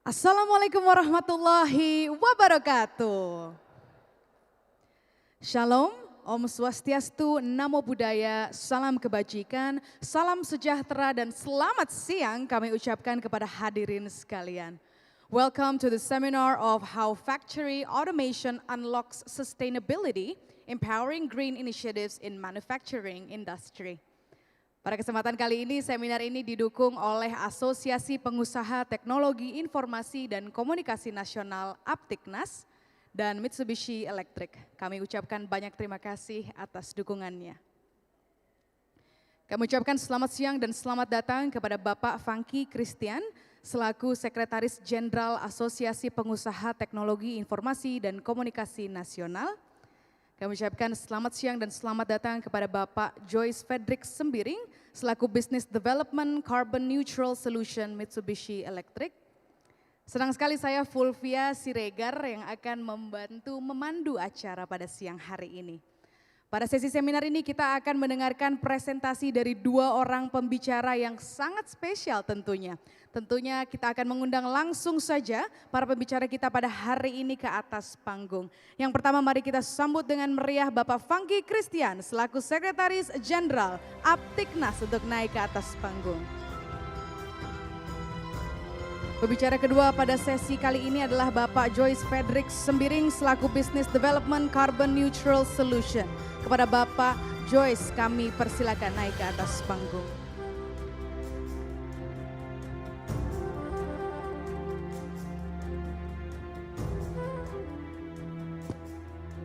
Assalamualaikum warahmatullahi wabarakatuh. Shalom, Om Swastiastu, Namo Buddhaya, salam kebajikan, salam sejahtera dan selamat siang kami ucapkan kepada hadirin sekalian. Welcome to the seminar of How Factory Automation Unlocks Sustainability, Empowering Green Initiatives in Manufacturing Industry. Pada kesempatan kali ini, seminar ini didukung oleh Asosiasi Pengusaha Teknologi Informasi dan Komunikasi Nasional Aptiknas dan Mitsubishi Electric. Kami ucapkan banyak terima kasih atas dukungannya. Kami ucapkan selamat siang dan selamat datang kepada Bapak Funky Christian, selaku Sekretaris Jenderal Asosiasi Pengusaha Teknologi Informasi dan Komunikasi Nasional. Kami ucapkan selamat siang dan selamat datang kepada Bapak Joyce Frederick Sembiring, selaku Business Development Carbon Neutral Solution Mitsubishi Electric. Senang sekali saya Fulvia Siregar yang akan membantu memandu acara pada siang hari ini. Pada sesi seminar ini kita akan mendengarkan presentasi dari dua orang pembicara yang sangat spesial tentunya. Tentunya kita akan mengundang langsung saja para pembicara kita pada hari ini ke atas panggung. Yang pertama mari kita sambut dengan meriah Bapak Funky Christian selaku Sekretaris Jenderal Aptiknas untuk naik ke atas panggung. Pembicara kedua pada sesi kali ini adalah Bapak Joyce Frederick Sembiring selaku Business Development Carbon Neutral Solution. Kepada Bapak Joyce kami persilakan naik ke atas panggung.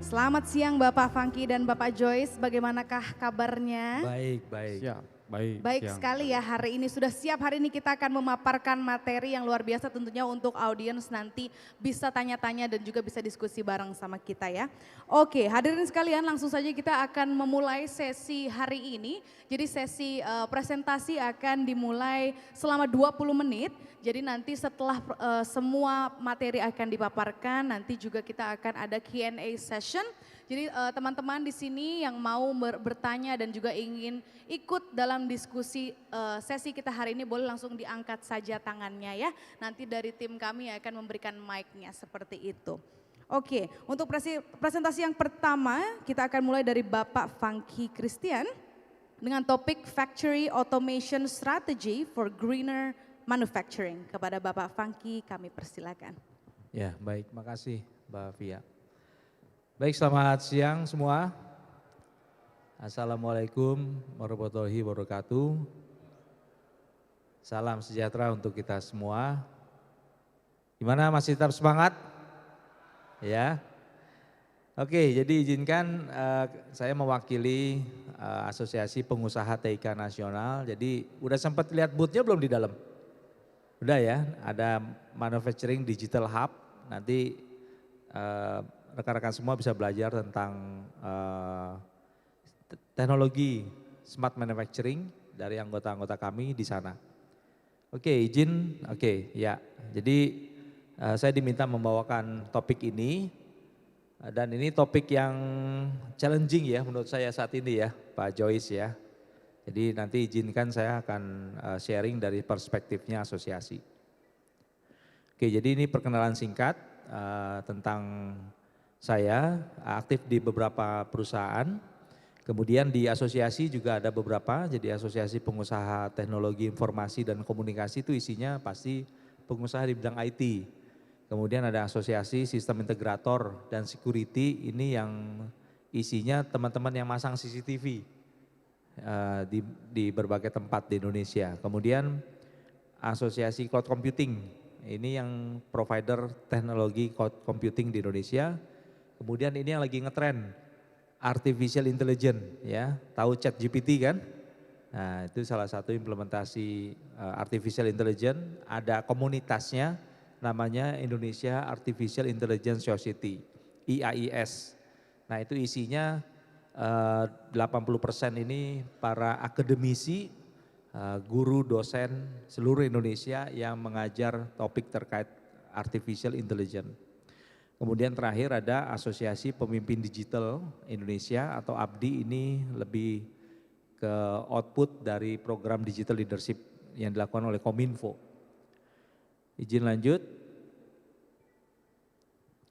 Selamat siang Bapak Funky dan Bapak Joyce, bagaimanakah kabarnya? Baik, baik. Siap, baik. Baik sekali ya, hari ini sudah siap, hari ini kita akan memaparkan materi yang luar biasa tentunya untuk audiens nanti bisa tanya-tanya dan juga bisa diskusi bareng sama kita ya. Oke, hadirin sekalian langsung saja kita akan memulai sesi hari ini. Jadi sesi presentasi akan dimulai selama 20 menit. Jadi nanti setelah semua materi akan dipaparkan, nanti juga kita akan ada Q&A session. Jadi teman-teman di sini yang mau bertanya dan juga ingin ikut dalam diskusi sesi kita hari ini boleh langsung diangkat saja tangannya ya. Nanti dari tim kami akan memberikan mic-nya seperti itu. Oke, untuk presentasi yang pertama kita akan mulai dari Bapak Funky Christian dengan topik Factory Automation Strategy for Greener Manufacturing. Kepada Bapak Funky kami persilakan. Ya, baik, makasih Mbak Fia. Baik, selamat siang semua. Assalamualaikum warahmatullahi wabarakatuh. Salam sejahtera untuk kita semua. Gimana, masih tetap semangat? Ya. Oke, jadi izinkan saya mewakili Asosiasi Pengusaha TIK Nasional. Jadi udah sempat lihat booth-nya belum di dalam? Udah ya, ada Manufacturing Digital Hub. Nanti rekan-rekan semua bisa belajar tentang teknologi smart manufacturing dari anggota-anggota kami di sana. Oke, izin, oke ya. Jadi saya diminta membawakan topik ini dan ini topik yang challenging ya menurut saya saat ini ya Pak Joyce ya. Jadi nanti izinkan saya akan sharing dari perspektifnya asosiasi. Oke, jadi ini perkenalan singkat tentang saya aktif di beberapa perusahaan. Kemudian di asosiasi juga ada beberapa, jadi Asosiasi Pengusaha Teknologi Informasi dan Komunikasi itu isinya pasti pengusaha di bidang IT. Kemudian ada Asosiasi Sistem Integrator dan Security, ini yang isinya teman-teman yang masang CCTV di berbagai tempat di Indonesia. Kemudian Asosiasi Cloud Computing, ini yang provider teknologi cloud computing di Indonesia. Kemudian ini yang lagi ngetren, Artificial Intelligence ya, tahu ChatGPT kan? Nah itu salah satu implementasi Artificial Intelligence, ada komunitasnya namanya Indonesia Artificial Intelligence Society, IAIS. Nah itu isinya 80% ini para akademisi, guru, dosen seluruh Indonesia yang mengajar topik terkait Artificial Intelligence. Kemudian terakhir ada Asosiasi Pemimpin Digital Indonesia atau APDI, ini lebih ke output dari program digital leadership yang dilakukan oleh Kominfo. Izin lanjut,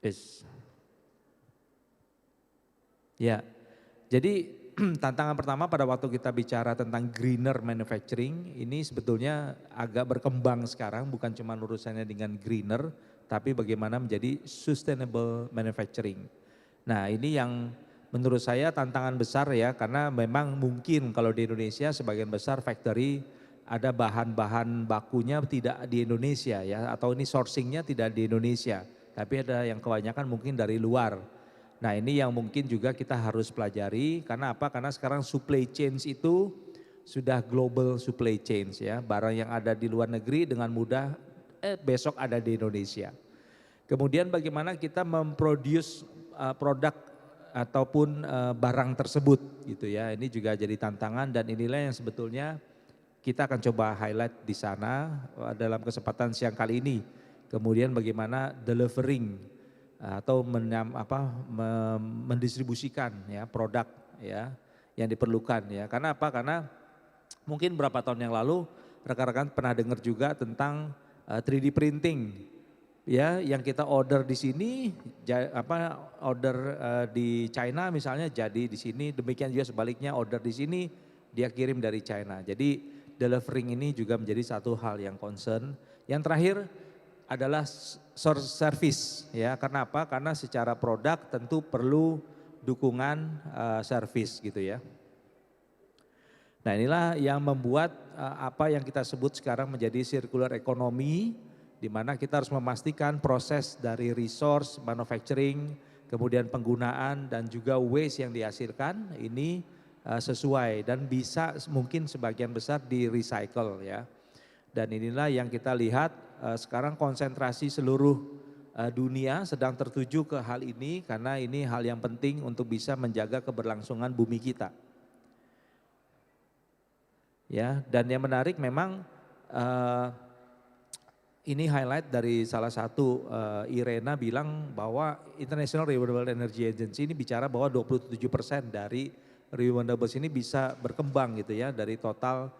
Yes. Ya, jadi tantangan pertama pada waktu kita bicara tentang greener manufacturing, ini sebetulnya agak berkembang sekarang, bukan cuma urusannya dengan greener, tapi bagaimana menjadi sustainable manufacturing. Nah ini yang menurut saya tantangan besar ya, karena memang mungkin kalau di Indonesia sebagian besar factory ada bahan-bahan bakunya tidak di Indonesia ya, atau ini sourcingnya tidak di Indonesia, tapi ada yang kebanyakan mungkin dari luar. Nah ini yang mungkin juga kita harus pelajari, karena apa? Karena sekarang supply chain itu sudah global supply chain ya, barang yang ada di luar negeri dengan mudah besok ada di Indonesia. Kemudian bagaimana kita memproduce produk ataupun barang tersebut gitu ya, ini juga jadi tantangan dan inilah yang sebetulnya kita akan coba highlight di sana dalam kesempatan siang kali ini. Kemudian bagaimana delivering atau mendistribusikan ya produk ya yang diperlukan ya. Karena apa? Karena mungkin beberapa tahun yang lalu rekan-rekan pernah dengar juga tentang 3D printing ya, yang kita order di sini order di China misalnya jadi di sini, demikian juga sebaliknya order di sini dia kirim dari China. Jadi delivering ini juga menjadi satu hal yang concern. Yang terakhir adalah service ya, karena apa? Karena secara produk tentu perlu dukungan service gitu ya. Nah inilah yang membuat apa yang kita sebut sekarang menjadi circular economy, di mana kita harus memastikan proses dari resource, manufacturing, kemudian penggunaan dan juga waste yang dihasilkan ini sesuai dan bisa mungkin sebagian besar di recycle ya. Dan inilah yang kita lihat sekarang konsentrasi seluruh dunia sedang tertuju ke hal ini karena ini hal yang penting untuk bisa menjaga keberlangsungan bumi kita. Ya, dan yang menarik memang ini highlight dari salah satu Irena bilang bahwa International Renewable Energy Agency ini bicara bahwa 27% dari renewables ini bisa berkembang gitu ya dari total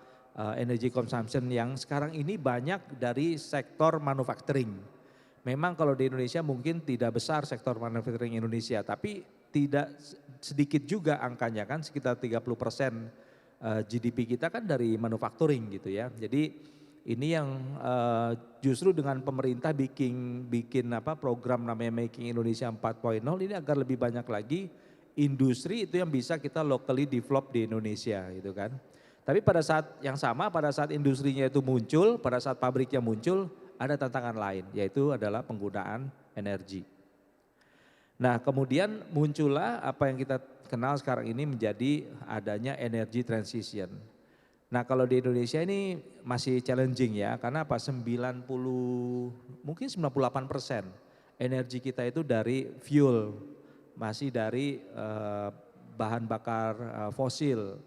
energy consumption yang sekarang ini banyak dari sektor manufacturing. Memang kalau di Indonesia mungkin tidak besar sektor manufacturing Indonesia, tapi tidak sedikit juga angkanya kan sekitar 30% GDP kita kan dari manufacturing gitu ya. Jadi ini yang justru dengan pemerintah bikin program namanya Making Indonesia 4.0 ini agar lebih banyak lagi industri itu yang bisa kita locally develop di Indonesia gitu kan. Tapi pada saat yang sama, pada saat industrinya itu muncul, pada saat pabriknya muncul, ada tantangan lain, yaitu adalah penggunaan energi. Nah kemudian muncullah apa yang kita kenal sekarang ini menjadi adanya energy transition. Nah kalau di Indonesia ini masih challenging ya, karena apa? 98% energi kita itu dari fuel, masih dari bahan bakar fosil.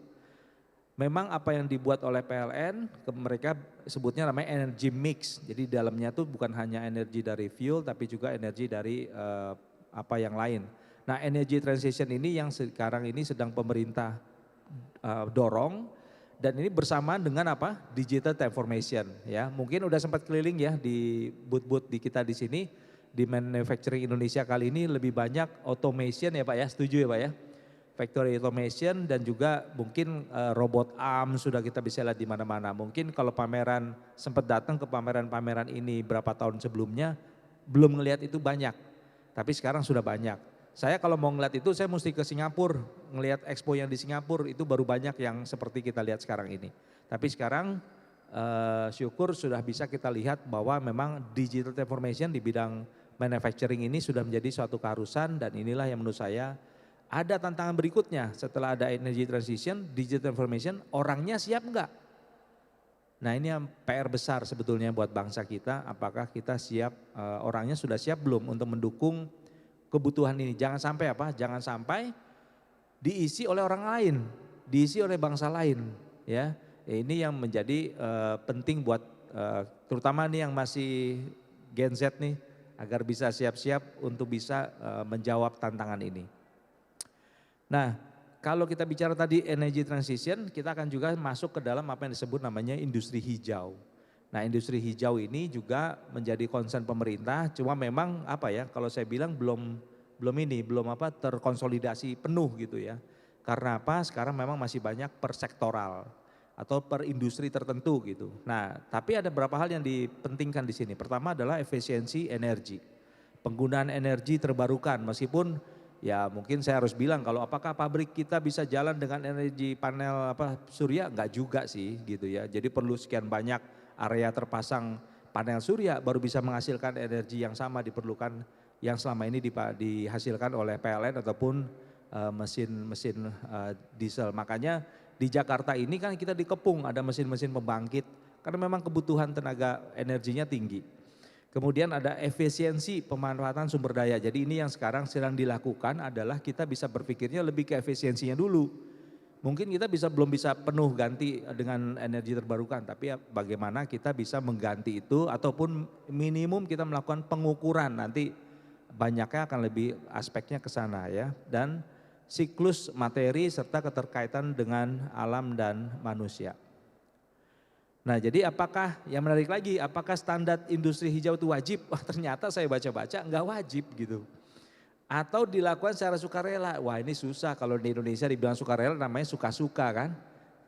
Memang apa yang dibuat oleh PLN, mereka sebutnya namanya energy mix. Jadi dalamnya tuh bukan hanya energi dari fuel, tapi juga energi dari apa yang lain. Nah energy transition ini yang sekarang ini sedang pemerintah dorong, dan ini bersamaan dengan apa? Digital transformation ya. Mungkin udah sempat keliling ya di booth-booth di kita di sini, di Manufacturing Indonesia kali ini lebih banyak automation ya Pak ya, setuju ya Pak ya? Factory automation dan juga mungkin robot arm sudah kita bisa lihat di mana-mana. Mungkin kalau pameran sempat datang ke pameran-pameran ini berapa tahun sebelumnya belum ngelihat itu banyak. Tapi sekarang sudah banyak. Saya kalau mau ngelihat itu saya mesti ke Singapura, ngelihat expo yang di Singapura itu baru banyak yang seperti kita lihat sekarang ini. Tapi sekarang syukur sudah bisa kita lihat bahwa memang digital transformation di bidang manufacturing ini sudah menjadi suatu keharusan dan inilah yang menurut saya ada tantangan berikutnya setelah ada energy transition, digital transformation, orangnya siap enggak? Nah ini yang PR besar sebetulnya buat bangsa kita, apakah kita siap, orangnya sudah siap belum untuk mendukung kebutuhan ini. Jangan sampai apa? Jangan sampai diisi oleh orang lain, diisi oleh bangsa lain. Ya, ini yang menjadi penting buat terutama nih yang masih Gen Z nih, agar bisa siap-siap untuk bisa menjawab tantangan ini. Nah, kalau kita bicara tadi energy transition, kita akan juga masuk ke dalam apa yang disebut namanya industri hijau. Nah, industri hijau ini juga menjadi concern pemerintah, cuma memang apa ya, kalau saya bilang belum terkonsolidasi penuh gitu ya. Karena apa? Sekarang memang masih banyak per sektoral atau per industri tertentu gitu. Nah, tapi ada beberapa hal yang dipentingkan di sini. Pertama adalah efisiensi energi. Penggunaan energi terbarukan, meskipun ya mungkin saya harus bilang kalau apakah pabrik kita bisa jalan dengan energi panel surya, enggak juga sih gitu ya. Jadi perlu sekian banyak area terpasang panel surya baru bisa menghasilkan energi yang sama diperlukan yang selama ini dihasilkan oleh PLN ataupun mesin-mesin diesel. Makanya di Jakarta ini kan kita dikepung ada mesin-mesin pembangkit karena memang kebutuhan tenaga energinya tinggi. Kemudian ada efisiensi pemanfaatan sumber daya. Jadi ini yang sekarang sedang dilakukan adalah kita bisa berpikirnya lebih ke efisiensinya dulu. Mungkin kita belum bisa penuh ganti dengan energi terbarukan, tapi ya bagaimana kita bisa mengganti itu ataupun minimum kita melakukan pengukuran, nanti banyaknya akan lebih aspeknya ke sana ya. Dan siklus materi serta keterkaitan dengan alam dan manusia. Nah, jadi apakah yang menarik lagi, apakah standar industri hijau itu wajib? Wah, ternyata saya baca-baca enggak wajib gitu. Atau dilakukan secara sukarela. Wah, ini susah kalau di Indonesia dibilang sukarela namanya suka-suka kan.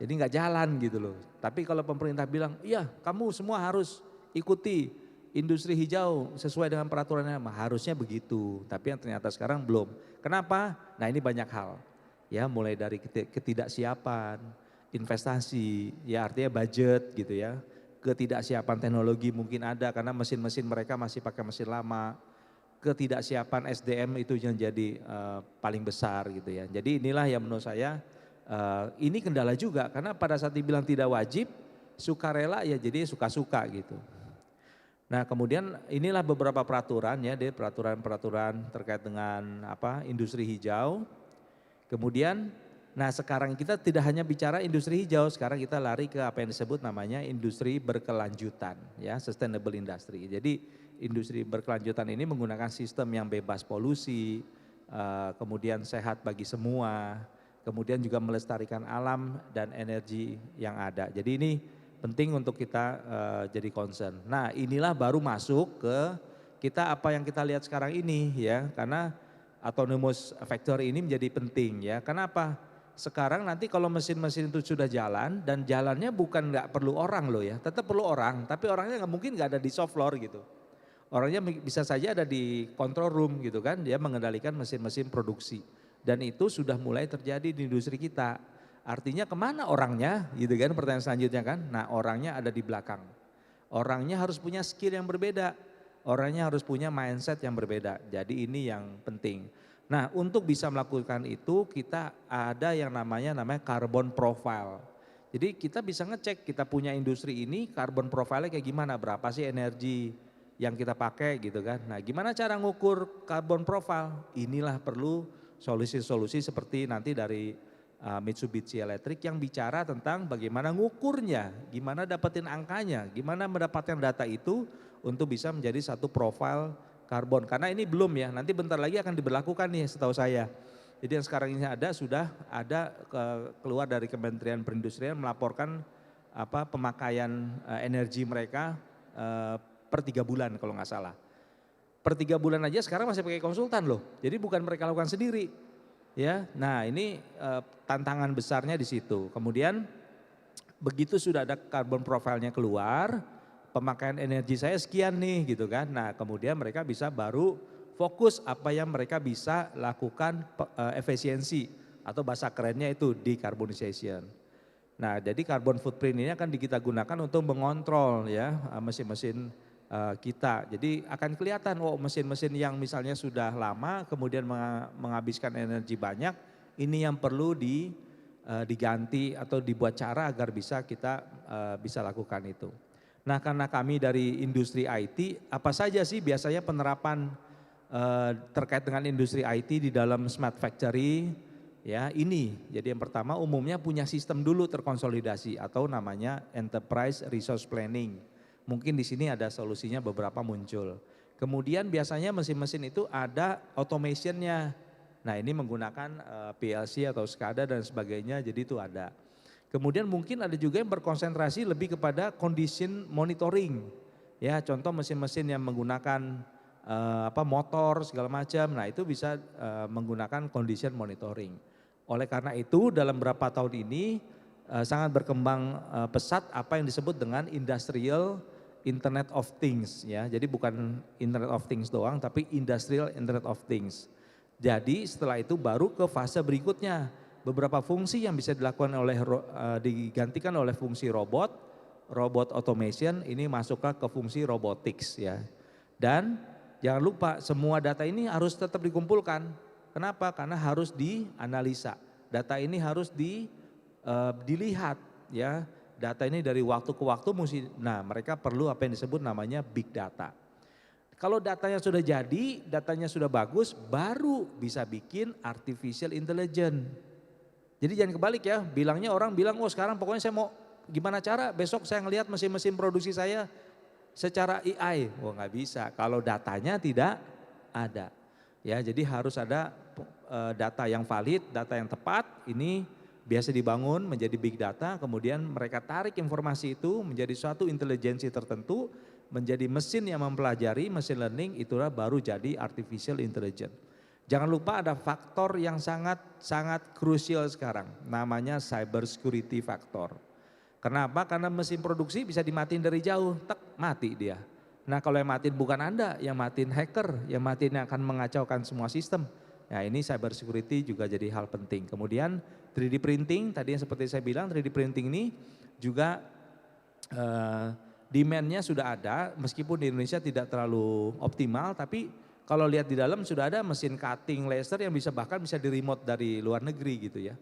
Jadi enggak jalan gitu loh. Tapi kalau pemerintah bilang, iya kamu semua harus ikuti industri hijau sesuai dengan peraturannya, harusnya begitu. Tapi yang ternyata sekarang belum. Kenapa? Nah, ini banyak hal. Ya, mulai dari ketidaksiapan, investasi, ya artinya budget gitu ya. Ketidaksiapan teknologi mungkin ada karena mesin-mesin mereka masih pakai mesin lama. Ketidaksiapan SDM itu yang jadi paling besar gitu ya. Jadi inilah yang menurut saya ini kendala juga karena pada saat dibilang tidak wajib, sukarela ya jadi suka-suka gitu. Nah, kemudian inilah beberapa peraturan ya, peraturan-peraturan terkait dengan industri hijau. Kemudian nah sekarang kita tidak hanya bicara industri hijau, sekarang kita lari ke apa yang disebut namanya industri berkelanjutan ya, sustainable industry. Jadi industri berkelanjutan ini menggunakan sistem yang bebas polusi, kemudian sehat bagi semua, kemudian juga melestarikan alam dan energi yang ada. Jadi ini penting untuk kita jadi concern. Nah, inilah baru masuk ke kita apa yang kita lihat sekarang ini ya, karena autonomous factory ini menjadi penting ya. Kenapa? Sekarang nanti kalau mesin-mesin itu sudah jalan dan jalannya bukan nggak perlu orang loh ya, tetap perlu orang, tapi orangnya nggak mungkin nggak ada di shop floor gitu. Orangnya bisa saja ada di control room gitu kan, dia mengendalikan mesin-mesin produksi. Dan itu sudah mulai terjadi di industri kita. Artinya kemana orangnya gitu kan, pertanyaan selanjutnya kan. Nah, orangnya ada di belakang. Orangnya harus punya skill yang berbeda, orangnya harus punya mindset yang berbeda. Jadi ini yang penting. Nah, untuk bisa melakukan itu kita ada yang namanya carbon profile. Jadi kita bisa ngecek kita punya industri ini carbon profile-nya kayak gimana, berapa sih energi yang kita pakai gitu kan. Nah, gimana cara ngukur carbon profile? Inilah perlu solusi-solusi seperti nanti dari Mitsubishi Electric yang bicara tentang bagaimana ngukurnya, gimana dapetin angkanya, gimana mendapatkan data itu untuk bisa menjadi satu profile karbon. Karena ini belum ya, nanti bentar lagi akan diberlakukan nih setahu saya. Jadi yang sekarang ini sudah ada keluar dari Kementerian Perindustrian melaporkan pemakaian energi mereka per 3 bulan kalau nggak salah. Per 3 bulan aja sekarang masih pakai konsultan loh, jadi bukan mereka lakukan sendiri. Ya, nah ini tantangan besarnya di situ. Kemudian begitu sudah ada carbon profile-nya keluar, pemakaian energi saya sekian nih gitu kan. Nah, kemudian mereka bisa baru fokus apa yang mereka bisa lakukan efisiensi atau bahasa kerennya itu decarbonization. Nah, jadi carbon footprint ini akan kita gunakan untuk mengontrol ya mesin-mesin kita. Jadi akan kelihatan mesin-mesin yang misalnya sudah lama kemudian menghabiskan energi banyak, ini yang perlu diganti atau dibuat cara agar kita bisa lakukan itu. Nah, karena kami dari industri IT, apa saja sih biasanya penerapan terkait dengan industri IT di dalam smart factory? Ya, ini. Jadi yang pertama umumnya punya sistem dulu terkonsolidasi atau namanya enterprise resource planning. Mungkin di sini ada solusinya beberapa muncul. Kemudian biasanya mesin-mesin itu ada automationnya. Nah, ini menggunakan PLC atau SCADA dan sebagainya, jadi itu ada. Kemudian mungkin ada juga yang berkonsentrasi lebih kepada condition monitoring. Ya, contoh mesin-mesin yang menggunakan motor segala macam. Nah, itu bisa menggunakan condition monitoring. Oleh karena itu dalam beberapa tahun ini sangat berkembang pesat apa yang disebut dengan industrial Internet of Things ya. Jadi bukan Internet of Things doang tapi industrial Internet of Things. Jadi setelah itu baru ke fase berikutnya. Beberapa fungsi yang bisa dilakukan digantikan oleh fungsi robot automation ini masuk ke fungsi robotics ya. Dan jangan lupa semua data ini harus tetap dikumpulkan. Kenapa? Karena harus dianalisa. Data ini harus dilihat ya. Data ini dari waktu ke waktu mereka perlu apa yang disebut namanya big data. Kalau datanya sudah jadi, datanya sudah bagus, baru bisa bikin artificial intelligence. Jadi jangan kebalik ya, orang bilang sekarang pokoknya saya mau gimana cara besok saya ngelihat mesin-mesin produksi saya secara AI. Nggak bisa kalau datanya tidak ada. Ya, jadi harus ada data yang valid, data yang tepat, ini biasa dibangun menjadi big data, kemudian mereka tarik informasi itu menjadi suatu intelijensi tertentu, menjadi mesin yang mempelajari, machine learning, itulah baru jadi artificial intelligence. Jangan lupa ada faktor yang sangat krusial sekarang, namanya cyber security factor. Kenapa? Karena mesin produksi bisa dimatiin dari jauh, mati dia. Nah kalau yang matiin bukan Anda, yang matiin hacker, yang matiin yang akan mengacaukan semua sistem. Nah ini cyber security juga jadi hal penting. Kemudian 3D printing, tadi yang seperti saya bilang 3D printing ini juga demand-nya sudah ada, meskipun di Indonesia tidak terlalu optimal, tapi kalau lihat di dalam sudah ada mesin cutting laser yang bahkan bisa di remote dari luar negeri gitu ya.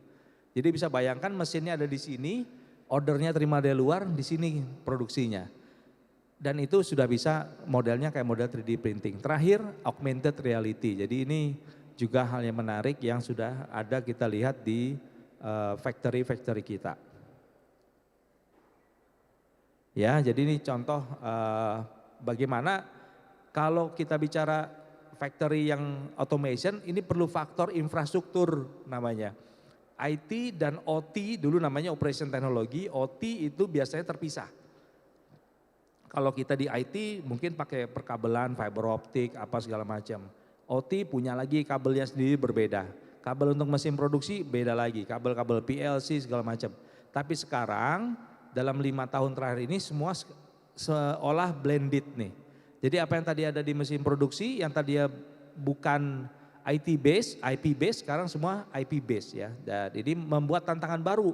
Jadi bisa bayangkan mesinnya ada di sini, ordernya terima dari luar, di sini produksinya. Dan itu sudah bisa modelnya kayak model 3D printing. Terakhir augmented reality, jadi ini juga hal yang menarik yang sudah ada kita lihat di factory-factory kita. Ya, jadi ini contoh bagaimana kalau kita bicara factory yang automation ini perlu faktor infrastruktur namanya. IT dan OT dulu namanya operation technology, OT itu biasanya terpisah. Kalau kita di IT mungkin pakai perkabelan, fiber optik, apa segala macam. OT punya lagi kabelnya sendiri berbeda. Kabel untuk mesin produksi beda lagi, kabel-kabel PLC segala macam. Tapi sekarang dalam 5 tahun terakhir ini semua seolah blended nih. Jadi apa yang tadi ada di mesin produksi, yang tadi bukan IT base, IP base, sekarang semua IP base ya. Dan ini membuat tantangan baru.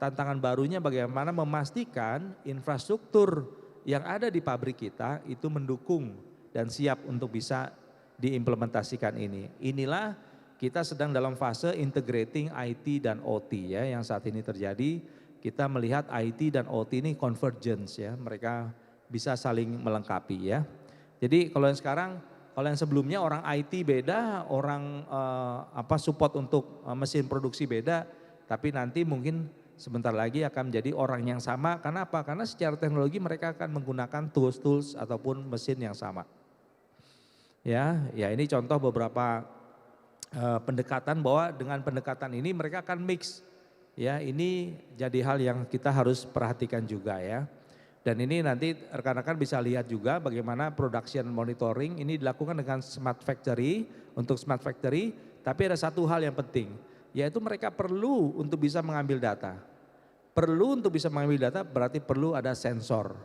Tantangan barunya bagaimana memastikan infrastruktur yang ada di pabrik kita itu mendukung dan siap untuk bisa diimplementasikan ini. Inilah kita sedang dalam fase integrating IT dan OT ya, yang saat ini terjadi. Kita melihat IT dan OT ini convergence ya, mereka bisa saling melengkapi ya. Jadi kalau yang sekarang, kalau yang sebelumnya orang IT beda, orang support untuk mesin produksi beda, tapi nanti mungkin sebentar lagi akan menjadi orang yang sama. Karena apa? Karena secara teknologi mereka akan menggunakan tools ataupun mesin yang sama. Ya ini contoh beberapa pendekatan bahwa dengan pendekatan ini mereka akan mix. Ya ini jadi hal yang kita harus perhatikan juga ya. Dan ini nanti rekan-rekan bisa lihat juga bagaimana production monitoring ini dilakukan dengan smart factory, untuk smart factory, tapi ada satu hal yang penting, yaitu mereka perlu untuk bisa mengambil data. Perlu untuk bisa mengambil data berarti perlu ada sensor.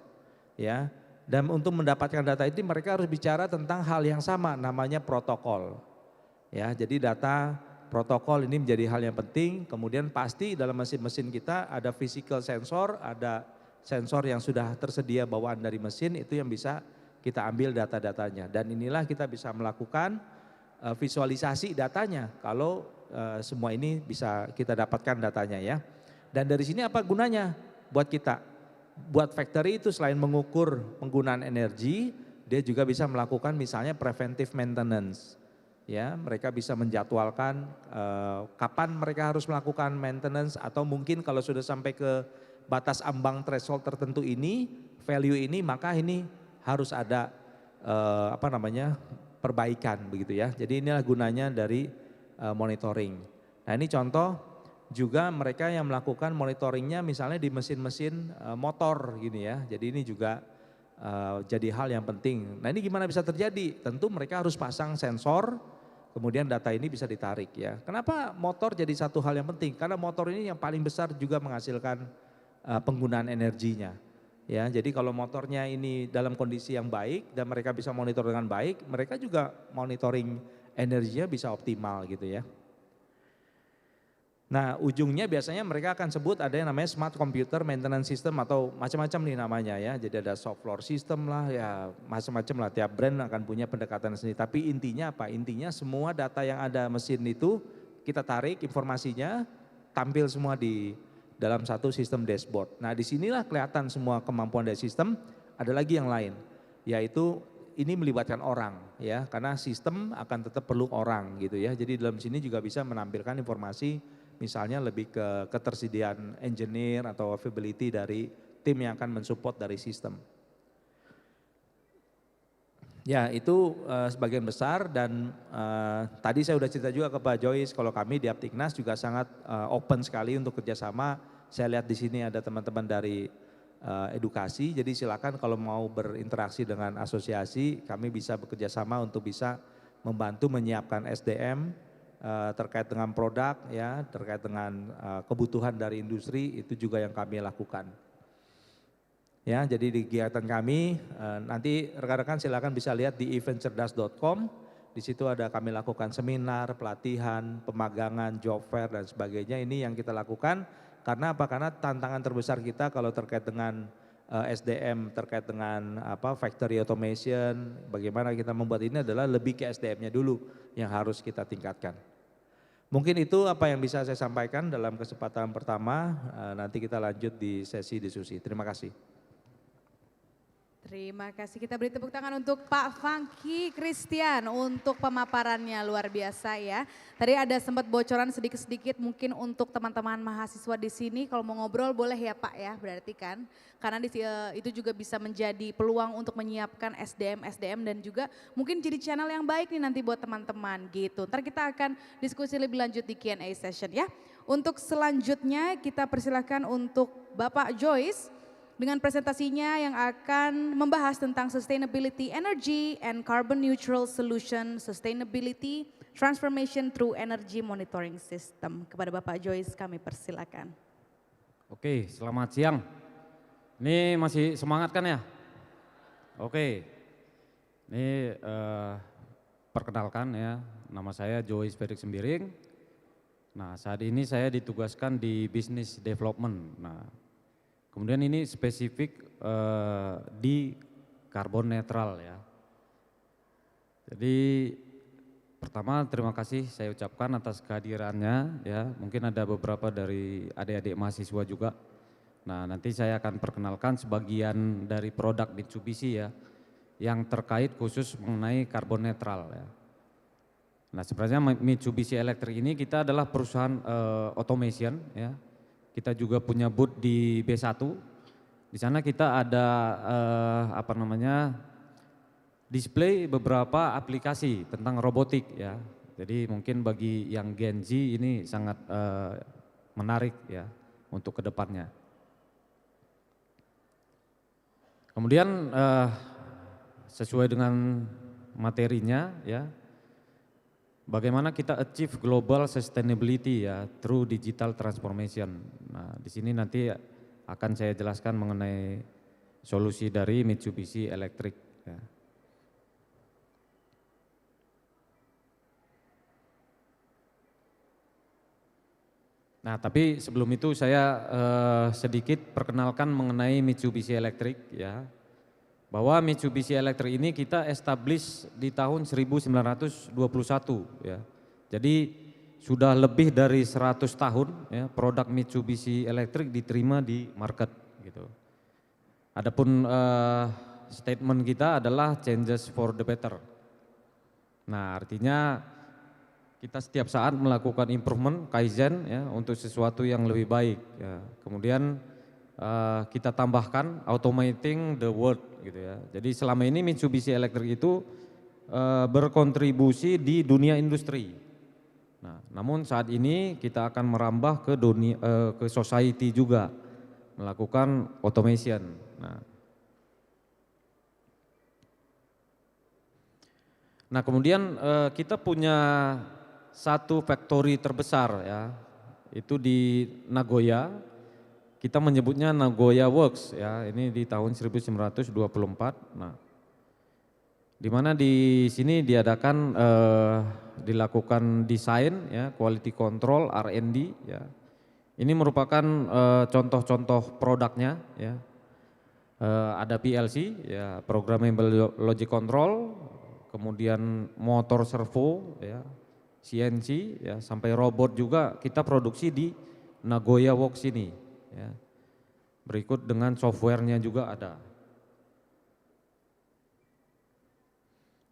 Ya. Dan untuk mendapatkan data itu mereka harus bicara tentang hal yang sama, namanya protokol. Ya, jadi data protokol ini menjadi hal yang penting, kemudian pasti dalam mesin-mesin kita ada physical sensor, ada sensor yang sudah tersedia bawaan dari mesin itu yang bisa kita ambil data-datanya. Dan inilah kita bisa melakukan visualisasi datanya kalau semua ini bisa kita dapatkan datanya ya. Dan dari sini apa gunanya buat kita? Buat factory itu selain mengukur penggunaan energi, dia juga bisa melakukan misalnya preventive maintenance. Ya, mereka bisa menjadwalkan kapan mereka harus melakukan maintenance atau mungkin kalau sudah sampai ke batas ambang threshold tertentu ini, value ini, maka ini harus ada perbaikan begitu ya. Jadi inilah gunanya dari monitoring. Nah ini contoh juga mereka yang melakukan monitoringnya misalnya di mesin-mesin motor gini ya. Jadi ini juga jadi hal yang penting. Nah ini gimana bisa terjadi? Tentu mereka harus pasang sensor, kemudian data ini bisa ditarik ya. Kenapa motor jadi satu hal yang penting? Karena motor ini yang paling besar juga menghasilkan penggunaan energinya. Ya, jadi kalau motornya ini dalam kondisi yang baik dan mereka bisa monitor dengan baik, mereka juga monitoring energinya bisa optimal gitu ya. Nah ujungnya biasanya mereka akan sebut ada yang namanya smart computer maintenance system atau macam-macam nih namanya ya. Jadi ada soft floor system lah ya, macam-macam lah, tiap brand akan punya pendekatan sendiri. Tapi intinya apa? Intinya semua data yang ada mesin itu kita tarik informasinya, tampil semua di dalam satu sistem dashboard. Nah disinilah kelihatan semua kemampuan dari sistem. Ada lagi yang lain, yaitu ini melibatkan orang ya, karena sistem akan tetap perlu orang gitu ya. Jadi dalam sini juga bisa menampilkan informasi misalnya lebih ke ketersediaan engineer atau availability dari tim yang akan mensupport dari sistem. Ya itu sebagian besar dan tadi saya sudah cerita juga ke Pak Joyce kalau kami di Aptiknas juga sangat open sekali untuk kerjasama. Saya lihat di sini ada teman-teman dari edukasi, jadi silakan kalau mau berinteraksi dengan asosiasi kami bisa bekerjasama untuk bisa membantu menyiapkan SDM terkait dengan produk ya, terkait dengan kebutuhan dari industri itu juga yang kami lakukan. Ya, jadi di kegiatan kami nanti rekan-rekan silakan bisa lihat di eventcerdas.com. Di situ ada kami lakukan seminar, pelatihan, pemagangan, job fair dan sebagainya. Ini yang kita lakukan karena apa? Karena tantangan terbesar kita kalau terkait dengan SDM, terkait dengan factory automation, bagaimana kita membuat ini adalah lebih ke SDM-nya dulu yang harus kita tingkatkan. Mungkin itu apa yang bisa saya sampaikan dalam kesempatan pertama. Nanti kita lanjut di sesi diskusi. Terima kasih. Terima kasih, kita beri tepuk tangan untuk Pak Funky Christian untuk pemaparannya luar biasa ya. Tadi ada sempat bocoran sedikit-sedikit mungkin untuk teman-teman mahasiswa di sini kalau mau ngobrol boleh ya Pak ya berarti kan. Karena itu juga bisa menjadi peluang untuk menyiapkan SDM dan juga mungkin jadi channel yang baik nih nanti buat teman-teman gitu. Ntar kita akan diskusi lebih lanjut di Q&A session ya. Untuk selanjutnya kita persilahkan untuk Bapak Joyce dengan presentasinya yang akan membahas tentang sustainability energy and carbon neutral solution, sustainability transformation through energy monitoring system. Kepada Bapak Joyce kami persilakan. Oke, selamat siang. Ini masih semangat kan ya? Oke, ini perkenalkan ya, nama saya Joyce Felix Sembiring. Nah saat ini saya ditugaskan di business development. Nah, kemudian ini spesifik di karbon netral ya. Jadi pertama terima kasih saya ucapkan atas kehadirannya ya. Mungkin ada beberapa dari adik-adik mahasiswa juga. Nah nanti saya akan perkenalkan sebagian dari produk Mitsubishi ya. Yang terkait khusus mengenai karbon netral ya. Nah sebenarnya Mitsubishi Electric ini kita adalah perusahaan automation ya. Kita juga punya booth di B1. Di sana kita ada display beberapa aplikasi tentang robotik ya. Jadi mungkin bagi yang Gen Z ini sangat menarik ya untuk kedepannya. Kemudian sesuai dengan materinya ya. Bagaimana kita achieve global sustainability ya through digital transformation. Nah, di sini nanti akan saya jelaskan mengenai solusi dari Mitsubishi Electric ya. Nah, tapi sebelum itu saya sedikit perkenalkan mengenai Mitsubishi Electric ya. Bahwa Mitsubishi Electric ini kita establish di tahun 1921 ya. Jadi sudah lebih dari 100 tahun ya produk Mitsubishi Electric diterima di market gitu. Adapun statement kita adalah changes for the better. Nah, artinya kita setiap saat melakukan improvement, kaizen ya untuk sesuatu yang lebih baik ya. Kemudian kita tambahkan automating the world gitu ya. Jadi selama ini Mitsubishi Electric itu berkontribusi di dunia industri. Nah, namun saat ini kita akan merambah ke dunia, ke society juga, melakukan automation. Nah, kemudian kita punya satu factory terbesar ya, itu di Nagoya. Kita menyebutnya Nagoya Works ya, ini di tahun 1924. Nah, di mana di sini dilakukan desain ya, quality control, R&D ya. Ini merupakan contoh-contoh produknya ya. Ada PLC ya, programmable logic control, kemudian motor servo ya, CNC ya, sampai robot juga kita produksi di Nagoya Works ini ya. Berikut dengan softwarenya juga ada.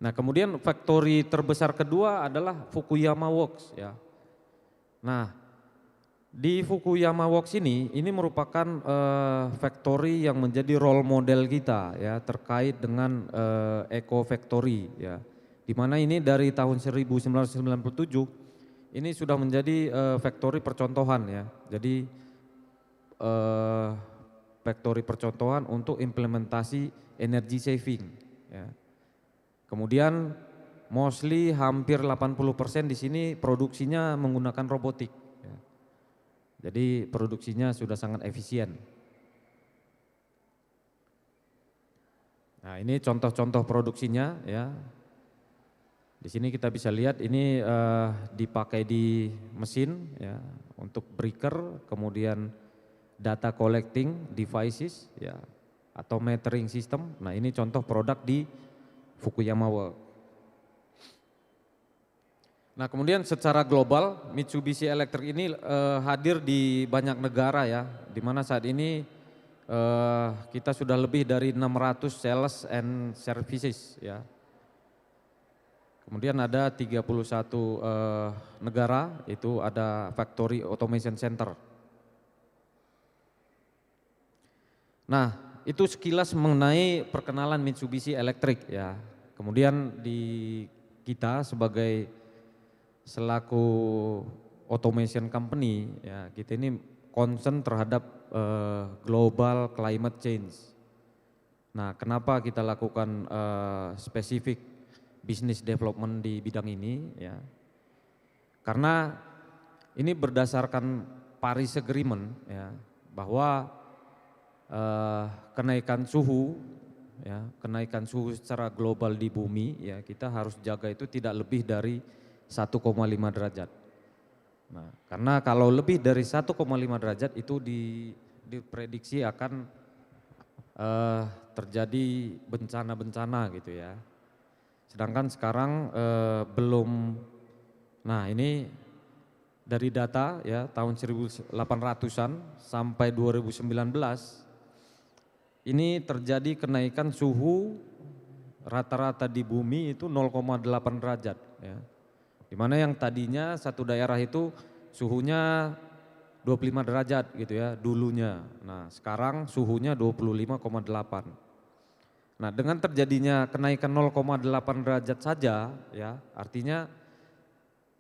Nah, kemudian factory terbesar kedua adalah Fukuyama Works ya. Nah, di Fukuyama Works ini merupakan factory yang menjadi role model kita ya, terkait dengan eco factory ya. Di mana ini dari tahun 1997 ini sudah menjadi factory percontohan ya. Jadi factory percontohan untuk implementasi energy saving ya. Kemudian mostly hampir 80% di sini produksinya menggunakan robotik. Ya. Jadi produksinya sudah sangat efisien. Nah, ini contoh-contoh produksinya ya. Di sini kita bisa lihat ini dipakai di mesin ya, untuk breaker, kemudian data collecting devices ya, atau metering system. Nah, ini contoh produk di Fukuyama Works. Nah, kemudian secara global Mitsubishi Electric ini hadir di banyak negara ya, di mana saat ini kita sudah lebih dari 600 sales and services ya. Kemudian ada 31 negara itu ada factory automation center. Nah, itu sekilas mengenai perkenalan Mitsubishi Electric ya. Kemudian di kita selaku automation company ya, kita ini concern terhadap global climate change. Nah, kenapa kita lakukan spesifik business development di bidang ini ya? Karena ini berdasarkan Paris Agreement ya, bahwa kenaikan suhu secara global di bumi ya, kita harus jaga itu tidak lebih dari 1,5 derajat. Nah, karena kalau lebih dari 1,5 derajat itu diprediksi akan terjadi bencana-bencana gitu ya. Sedangkan sekarang belum. Nah, ini dari data ya tahun 1800-an sampai 2019 ini terjadi kenaikan suhu rata-rata di bumi itu 0,8 derajat ya. Dimana yang tadinya satu daerah itu suhunya 25 derajat gitu ya dulunya. Nah, sekarang suhunya 25,8. Nah, dengan terjadinya kenaikan 0,8 derajat saja ya, artinya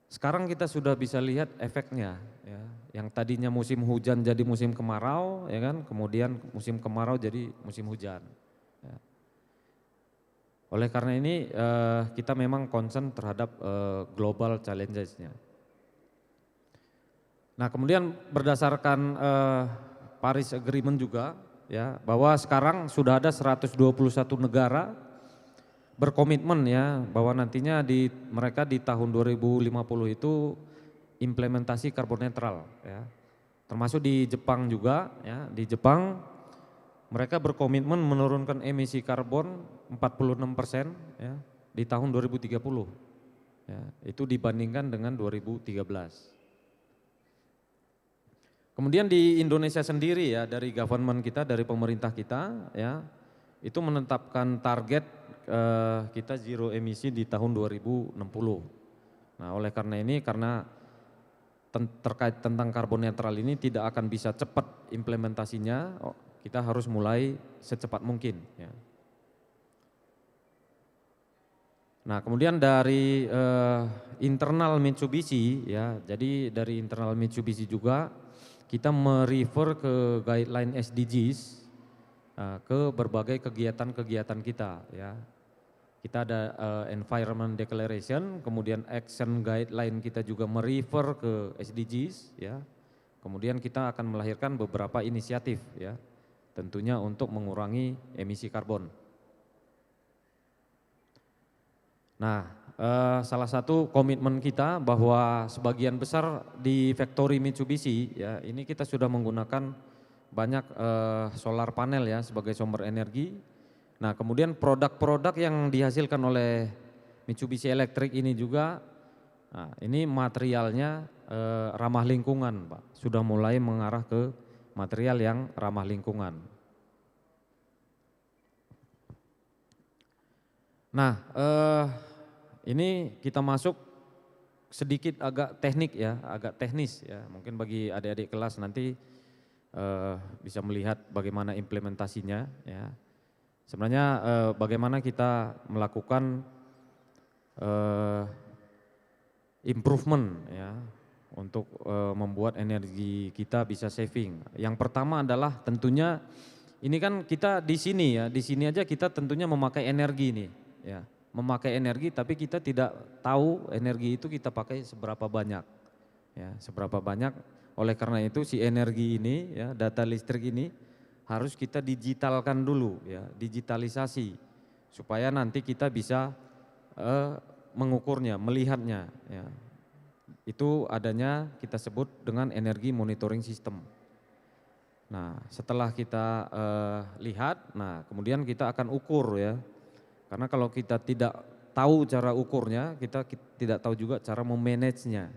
sekarang kita sudah bisa lihat efeknya ya. Yang tadinya musim hujan jadi musim kemarau ya kan, kemudian musim kemarau jadi musim hujan. Ya. Oleh karena ini kita memang concern terhadap global challenges-nya. Nah, kemudian berdasarkan Paris Agreement juga ya, bahwa sekarang sudah ada 121 negara berkomitmen ya, bahwa nantinya mereka di tahun 2050 itu implementasi karbon netral ya. Termasuk di Jepang juga ya, di Jepang mereka berkomitmen menurunkan emisi karbon 46% ya di tahun 2030. Ya, itu dibandingkan dengan 2013. Kemudian di Indonesia sendiri ya, dari government kita, dari pemerintah kita ya, itu menetapkan target kita zero emisi di tahun 2060. Nah, oleh karena ini, karena terkait tentang karbon netral ini tidak akan bisa cepat implementasinya, kita harus mulai secepat mungkin ya. Nah, kemudian dari internal Mitsubishi ya, jadi dari internal Mitsubishi juga kita merefer ke guideline SDGs ke berbagai kegiatan-kegiatan kita ya. Kita ada Environment Declaration, kemudian Action Guideline kita juga merefer ke SDGs ya. Kemudian kita akan melahirkan beberapa inisiatif ya, tentunya untuk mengurangi emisi karbon. Nah, salah satu komitmen kita bahwa sebagian besar di factory Mitsubishi ya, ini kita sudah menggunakan banyak solar panel ya sebagai sumber energi. Nah, kemudian produk-produk yang dihasilkan oleh Mitsubishi Electric ini juga, nah, ini materialnya ramah lingkungan, Pak. Sudah mulai mengarah ke material yang ramah lingkungan. Nah, ini kita masuk sedikit agak teknik ya, agak teknis ya. Mungkin bagi adik-adik kelas nanti bisa melihat bagaimana implementasinya ya. Sebenarnya bagaimana kita melakukan improvement ya untuk membuat energi kita bisa saving. Yang pertama adalah tentunya ini kan kita di sini ya, di sini aja kita tentunya memakai energi nih ya. Memakai energi tapi kita tidak tahu energi itu kita pakai seberapa banyak ya, seberapa banyak. Oleh karena itu si energi ini ya, data listrik ini harus kita digitalkan dulu ya, digitalisasi supaya nanti kita bisa mengukurnya, melihatnya ya. Itu adanya kita sebut dengan energi monitoring system. Nah, setelah kita lihat, nah kemudian kita akan ukur ya. Karena kalau kita tidak tahu cara ukurnya, kita tidak tahu juga cara memanagenya.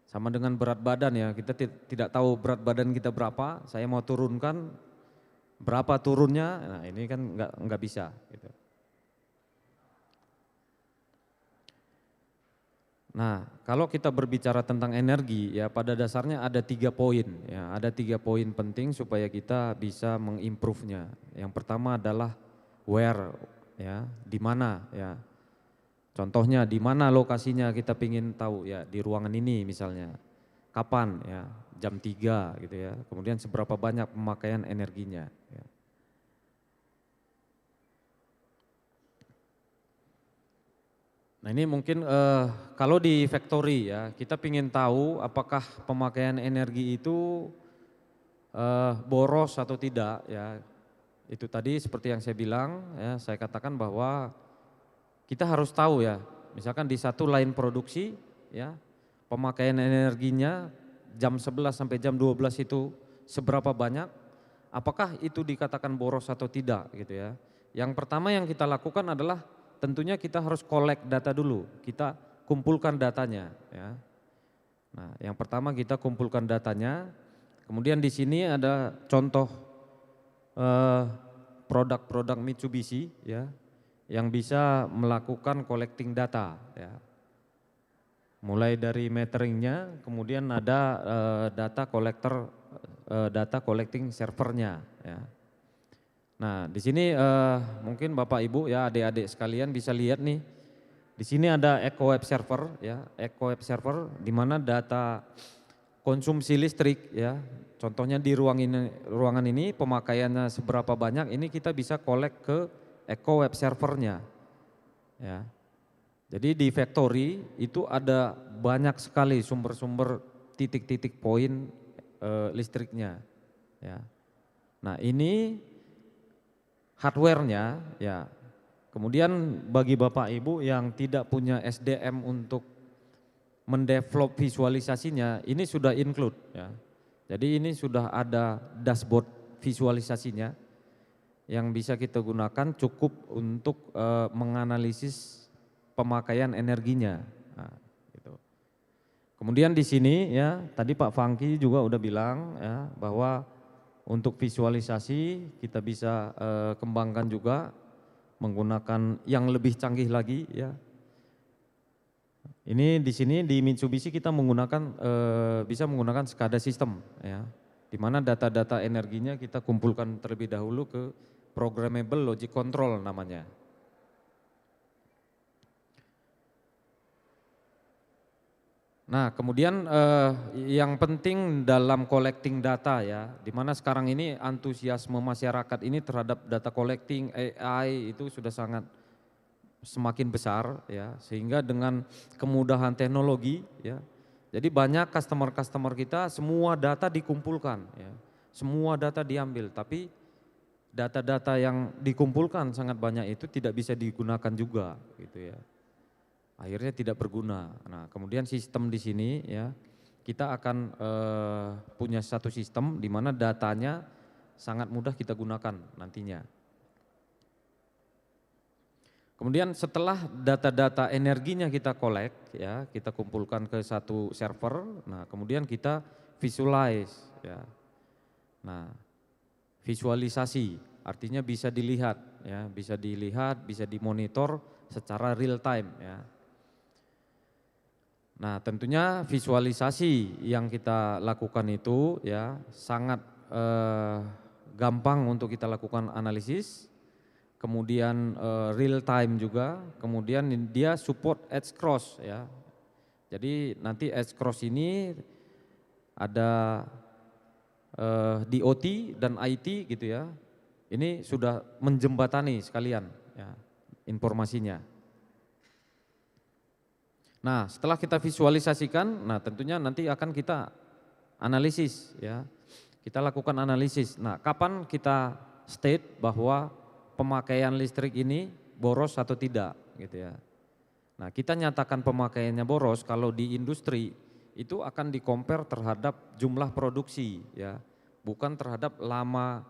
Sama dengan berat badan ya, kita tidak tahu berat badan kita berapa, saya mau turunkan, berapa turunnya, nah ini kan nggak bisa. Gitu. Nah, kalau kita berbicara tentang energi ya pada dasarnya ada 3 poin ya, ada 3 poin penting supaya kita bisa mengimprove-nya. Yang pertama adalah where ya, di mana ya. Contohnya di mana lokasinya kita ingin tahu ya, di ruangan ini misalnya. Kapan ya, jam 3 gitu ya. Kemudian seberapa banyak pemakaian energinya ya. Nah ini mungkin kalau di factory ya, kita ingin tahu apakah pemakaian energi itu boros atau tidak ya. Itu tadi seperti yang saya bilang ya, saya katakan bahwa kita harus tahu ya, misalkan di satu line produksi ya, pemakaian energinya jam 11 sampai jam 12 itu seberapa banyak, apakah itu dikatakan boros atau tidak gitu ya. Yang pertama yang kita lakukan adalah tentunya kita harus collect data dulu, kita kumpulkan datanya ya. Nah, yang pertama kita kumpulkan datanya, kemudian di sini ada contoh produk-produk Mitsubishi ya yang bisa melakukan collecting data ya. Mulai dari meteringnya, kemudian ada data collecting servernya ya. Nah, di sini mungkin Bapak Ibu ya adik-adik sekalian bisa lihat nih. Di sini ada Eco Web Server ya, Eco Web Server di mana data konsumsi listrik ya, contohnya di ruangan ini pemakaiannya seberapa banyak, ini kita bisa collect ke Eco Web Servernya ya. Jadi di factory itu ada banyak sekali sumber-sumber titik-titik poin listriknya ya. Nah ini hardware-nya ya. Kemudian bagi Bapak Ibu yang tidak punya SDM untuk mendevelop visualisasinya, ini sudah include ya. Jadi ini sudah ada dashboard visualisasinya yang bisa kita gunakan cukup untuk menganalisis pemakaian energinya. Nah, gitu. Kemudian di sini ya, tadi Pak Fangki juga udah bilang ya bahwa untuk visualisasi kita bisa kembangkan juga menggunakan yang lebih canggih lagi ya. Ini di sini di Mitsubishi kita menggunakan bisa menggunakan SCADA system ya. Di mana data-data energinya kita kumpulkan terlebih dahulu ke programmable logic control namanya. Nah, kemudian yang penting dalam collecting data ya, di mana sekarang ini antusiasme masyarakat ini terhadap data collecting AI itu sudah sangat semakin besar ya, sehingga dengan kemudahan teknologi ya, jadi banyak customer kita semua data dikumpulkan ya, semua data diambil, tapi data-data yang dikumpulkan sangat banyak itu tidak bisa digunakan juga gitu ya. Akhirnya tidak berguna. Nah, kemudian sistem di sini ya, kita akan punya satu sistem di mana datanya sangat mudah kita gunakan nantinya. Kemudian setelah data-data energinya kita collect ya, kita kumpulkan ke satu server. Nah, kemudian kita visualize ya. Nah, visualisasi artinya bisa dilihat ya, bisa dimonitor secara real time ya. Nah, tentunya visualisasi yang kita lakukan itu ya sangat gampang untuk kita lakukan analisis, kemudian real time juga, kemudian dia support edge cross ya. Jadi nanti edge cross ini ada DOT dan IT gitu ya. Ini sudah menjembatani sekalian ya informasinya. Nah, setelah kita visualisasikan, nah tentunya nanti akan kita analisis ya. Kita lakukan analisis. Nah, kapan kita state bahwa pemakaian listrik ini boros atau tidak gitu ya. Nah, kita nyatakan pemakaiannya boros kalau di industri itu akan di-compare terhadap jumlah produksi ya. Bukan terhadap lama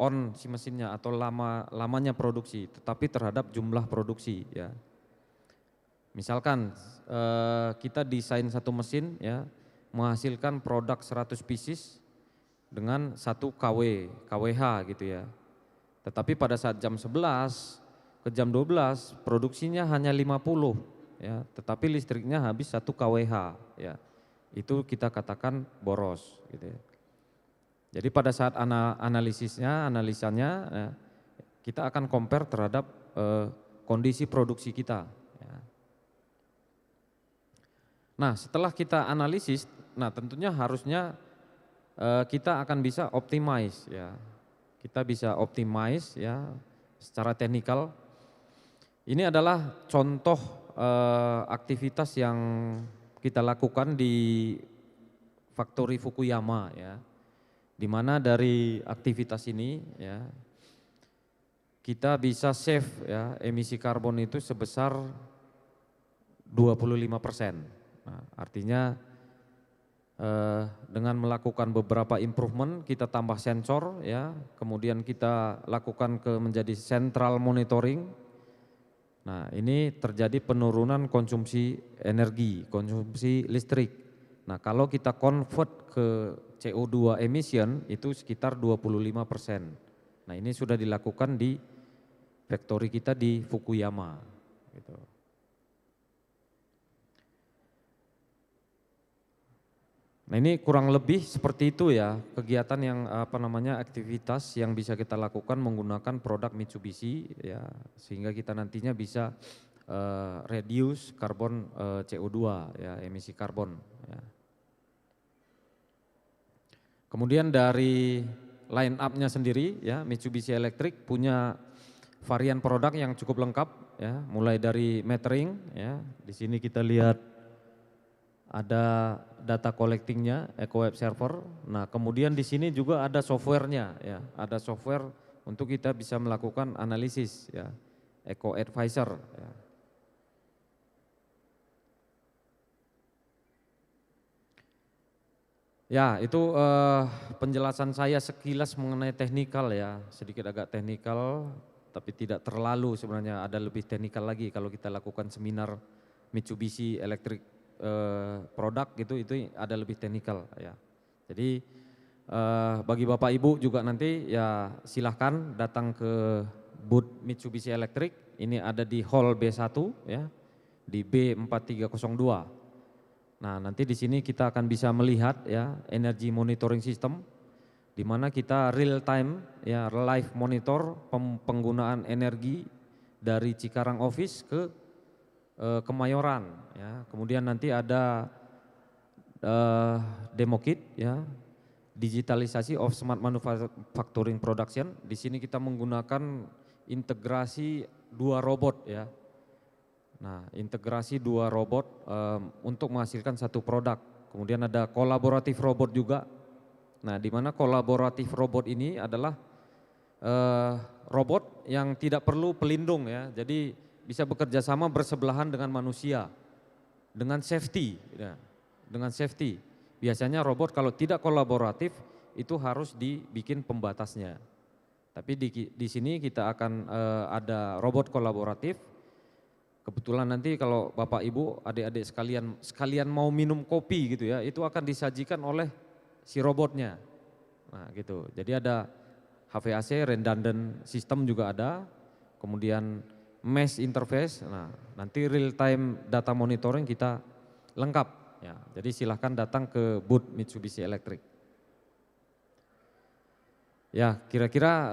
on si mesinnya atau lamanya produksi, tetapi terhadap jumlah produksi ya. Misalkan kita desain satu mesin ya menghasilkan produk 100 pieces dengan 1 kWh gitu ya. Tetapi pada saat jam 11 ke jam 12 produksinya hanya 50 ya, tetapi listriknya habis 1 kWh ya. Itu kita katakan boros gitu ya. Jadi pada saat analisanya ya, kita akan compare terhadap kondisi produksi kita. Nah, setelah kita analisis, nah tentunya harusnya kita akan bisa optimize ya. Kita bisa optimize ya secara teknikal. Ini adalah contoh aktivitas yang kita lakukan di Factory Fukuyama ya. Di mana dari aktivitas ini ya kita bisa save ya emisi karbon itu sebesar 25%. Nah, artinya dengan melakukan beberapa improvement kita tambah sensor ya, kemudian kita lakukan menjadi central monitoring. Nah, ini terjadi penurunan konsumsi energi, konsumsi listrik. Nah, kalau kita convert ke CO2 emission itu sekitar 25%. Nah, ini sudah dilakukan di factory kita di Fukuyama gitu. Nah, ini kurang lebih seperti itu ya kegiatan yang aktivitas yang bisa kita lakukan menggunakan produk Mitsubishi ya, sehingga kita nantinya bisa reduce karbon CO2 ya, emisi karbon ya. Kemudian dari line up-nya sendiri ya, Mitsubishi Electric punya varian produk yang cukup lengkap ya, mulai dari metering ya. Di sini kita lihat ada data collectingnya, EcoWeb Server. Nah, kemudian di sini juga ada softwarenya ya, ada software untuk kita bisa melakukan analisis ya, Eco Advisor ya. Ya, itu penjelasan saya sekilas mengenai teknikal ya, sedikit agak teknikal, tapi tidak terlalu sebenarnya, ada lebih teknikal lagi kalau kita lakukan seminar Mitsubishi Electric produk gitu, itu ada lebih teknikal ya. Jadi bagi Bapak Ibu juga nanti ya silahkan datang ke booth Mitsubishi Electric, ini ada di hall B1 ya, di B4302. Nah, nanti di sini kita akan bisa melihat ya energy monitoring system, di mana kita real time ya live monitor penggunaan energi dari Cikarang Office ke Kemayoran ya. Kemudian nanti ada demo kit ya, digitalisasi of smart manufacturing production. Di sini kita menggunakan integrasi 2 robot ya. Nah, integrasi 2 robot untuk menghasilkan satu produk. Kemudian ada kolaboratif robot juga. Nah, di mana kolaboratif robot ini adalah robot yang tidak perlu pelindung ya. Jadi bisa bekerja sama bersebelahan dengan manusia dengan safety ya. Dengan safety. Biasanya robot kalau tidak kolaboratif itu harus dibikin pembatasnya. Tapi di sini kita akan ada robot kolaboratif. Kebetulan nanti kalau Bapak Ibu, adik-adik sekalian mau minum kopi gitu ya, itu akan disajikan oleh si robotnya. Nah gitu. Jadi ada HVAC, redundant system juga ada. Kemudian mesh interface. Nah, nanti real time data monitoring kita lengkap ya. Jadi silahkan datang ke booth Mitsubishi Electric. Ya, kira-kira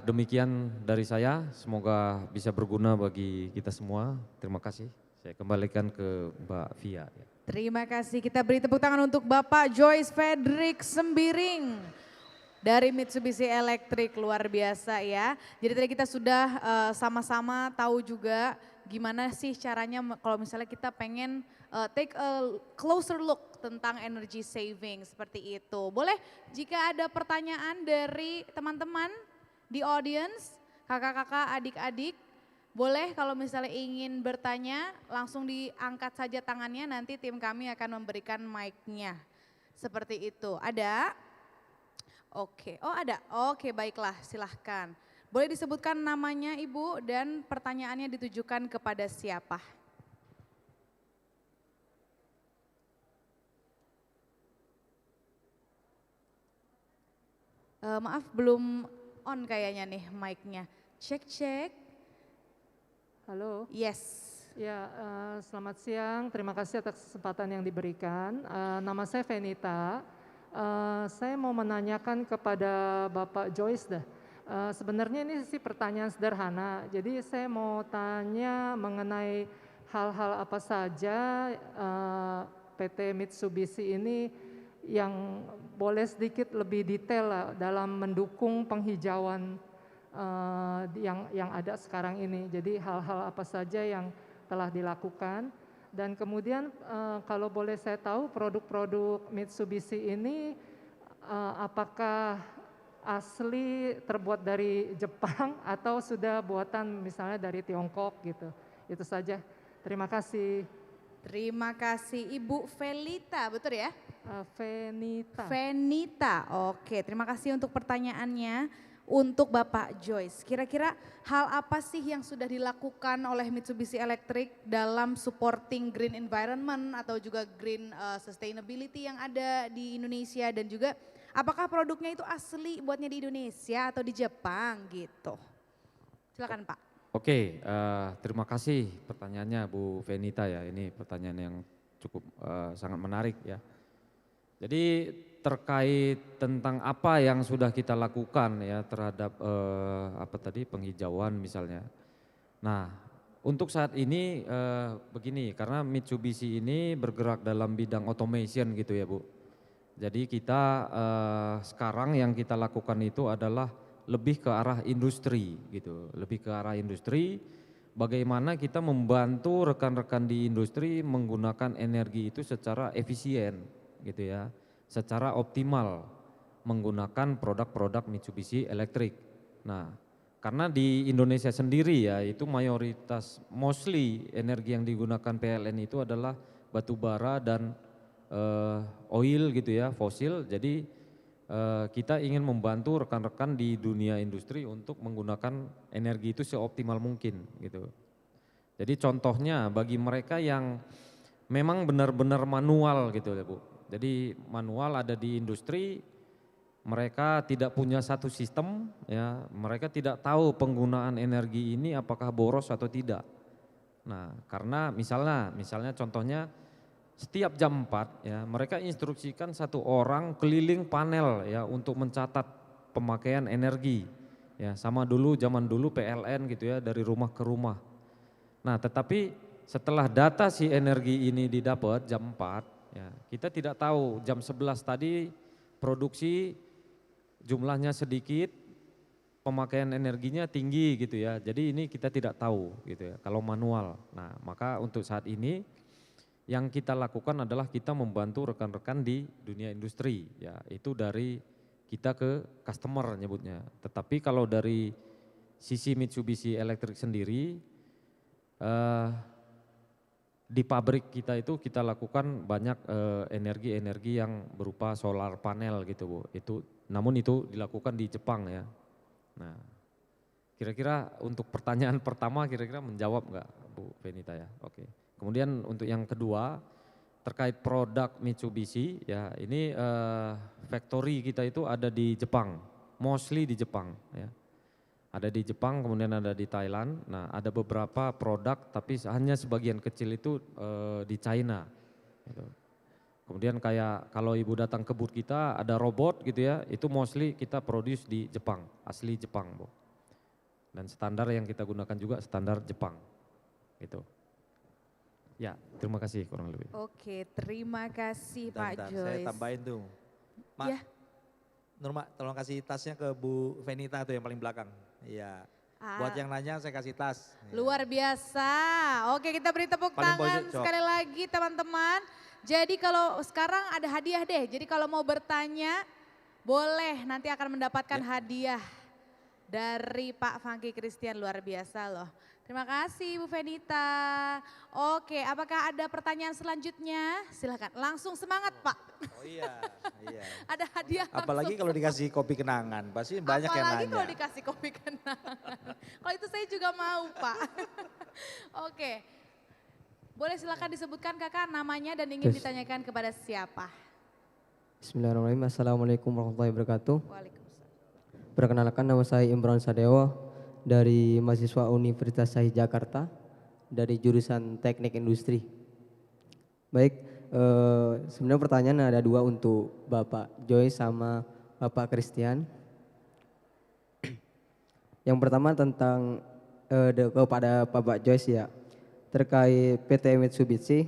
demikian dari saya. Semoga bisa berguna bagi kita semua. Terima kasih. Saya kembalikan ke Mbak Via. Terima kasih. Kita beri tepuk tangan untuk Bapak Joyce Frederick Sembiring dari Mitsubishi Electric, luar biasa ya. Jadi tadi kita sudah sama-sama tahu juga gimana sih caranya kalau misalnya kita pengen take a closer look tentang energy saving seperti itu. Boleh jika ada pertanyaan dari teman-teman di audience, kakak-kakak, adik-adik, boleh kalau misalnya ingin bertanya langsung diangkat saja tangannya, nanti tim kami akan memberikan mic-nya. Seperti itu. Ada? Oke, oh ada. Oke, baiklah, silahkan. Boleh disebutkan namanya Ibu dan pertanyaannya ditujukan kepada siapa? Maaf belum on kayaknya nih mic-nya. Cek. Halo. Yes. Ya, selamat siang. Terima kasih atas kesempatan yang diberikan. Nama saya Venita. Saya mau menanyakan kepada Bapak Joyce dah. Sebenarnya ini sih pertanyaan sederhana. Jadi saya mau tanya mengenai hal-hal apa saja PT Mitsubishi ini yang boleh sedikit lebih detail lah dalam mendukung penghijauan yang ada sekarang ini. Jadi hal-hal apa saja yang telah dilakukan dan kemudian kalau boleh saya tahu produk-produk Mitsubishi ini apakah asli terbuat dari Jepang atau sudah buatan misalnya dari Tiongkok gitu. Itu saja. Terima kasih. Terima kasih Ibu Felita, betul ya? Venita. Venita, oke terima kasih untuk pertanyaannya. Untuk Bapak Joyce, kira-kira hal apa sih yang sudah dilakukan oleh Mitsubishi Electric dalam supporting green environment atau juga green sustainability yang ada di Indonesia dan juga apakah produknya itu asli buatnya di Indonesia atau di Jepang gitu. Silakan Pak. Oke, terima kasih pertanyaannya Bu Venita ya. Ini pertanyaan yang cukup sangat menarik ya. Jadi terkait tentang apa yang sudah kita lakukan ya terhadap penghijauan misalnya. Nah, untuk saat ini begini, karena Mitsubishi ini bergerak dalam bidang automation gitu ya Bu. Jadi kita sekarang yang kita lakukan itu adalah lebih ke arah industri gitu, lebih ke arah industri. Bagaimana kita membantu rekan-rekan di industri menggunakan energi itu secara efisien gitu ya, secara optimal menggunakan produk-produk Mitsubishi Electric. Nah, karena di Indonesia sendiri ya itu mayoritas mostly energi yang digunakan PLN itu adalah batu bara dan oil gitu ya, fosil. Jadi kita ingin membantu rekan-rekan di dunia industri untuk menggunakan energi itu seoptimal mungkin gitu. Jadi contohnya bagi mereka yang memang benar-benar manual gitu ya Bu. Jadi manual ada di industri, mereka tidak punya satu sistem ya, mereka tidak tahu penggunaan energi ini apakah boros atau tidak. Nah, karena misalnya contohnya setiap jam 4 ya, mereka instruksikan satu orang keliling panel ya untuk mencatat pemakaian energi. Ya, sama dulu zaman dulu PLN gitu ya dari rumah ke rumah. Nah, tetapi setelah data si energi ini didapat jam 4, ya, kita tidak tahu jam 11 tadi produksi jumlahnya sedikit, pemakaian energinya tinggi gitu ya. Jadi ini kita tidak tahu gitu ya kalau manual. Nah, maka untuk saat ini yang kita lakukan adalah kita membantu rekan-rekan di dunia industri ya, itu dari kita ke customer nyebutnya. Tetapi kalau dari sisi Mitsubishi Electric sendiri di pabrik kita itu kita lakukan banyak energi-energi yang berupa solar panel gitu Bu. Namun itu dilakukan di Jepang ya. Nah, kira-kira untuk pertanyaan pertama kira-kira menjawab nggak Bu Venita ya? Oke. Kemudian untuk yang kedua terkait produk Mitsubishi ya, ini factory kita itu ada di Jepang, mostly di Jepang ya. Ada di Jepang, kemudian ada di Thailand. Nah, ada beberapa produk tapi hanya sebagian kecil itu di China. Gitu. Kemudian kayak kalau ibu datang ke booth kita ada robot gitu ya, itu mostly kita produce di Jepang, asli Jepang Bu. Dan standar yang kita gunakan juga standar Jepang gitu. Ya, terima kasih kurang lebih. Oke, terima kasih Pak Bentar, Joyce. saya tambahin tuh. Mak, Ya. Nurma tolong kasih tasnya ke Bu Venita tuh yang paling belakang. Iya. Buat yang nanya saya kasih tas. Luar biasa. Oke, kita beri tepuk Paling tangan pojok, Cok. sekali lagi teman-teman. Jadi kalau sekarang ada hadiah deh. Jadi kalau mau bertanya boleh, nanti akan mendapatkan hadiah dari Pak Funky Christian, luar biasa loh. Terima kasih Bu Venita. Oke, apakah ada pertanyaan selanjutnya? Silakan, langsung semangat Pak. Oh iya, iya. Ada hadiah Apalagi langsung kalau dikasih kopi kenangan, pasti banyak yang Apalagi nanya. kalau dikasih kopi kenangan. Kalau itu saya juga mau Pak. Oke, boleh silakan disebutkan Kakak namanya dan ingin ditanyakan kepada siapa? Bismillahirrahmanirrahim. Assalamualaikum warahmatullahi wabarakatuh. Waalaikumsalam. Perkenalkan, nama saya Imran Sadewa dari mahasiswa Universitas Syahid Jakarta dari jurusan Teknik Industri. Baik, sebenarnya pertanyaan ada dua untuk Bapak Joyce sama Bapak Christian. Yang pertama tentang kepada Bapak Joyce ya, terkait PT Mitsubishi,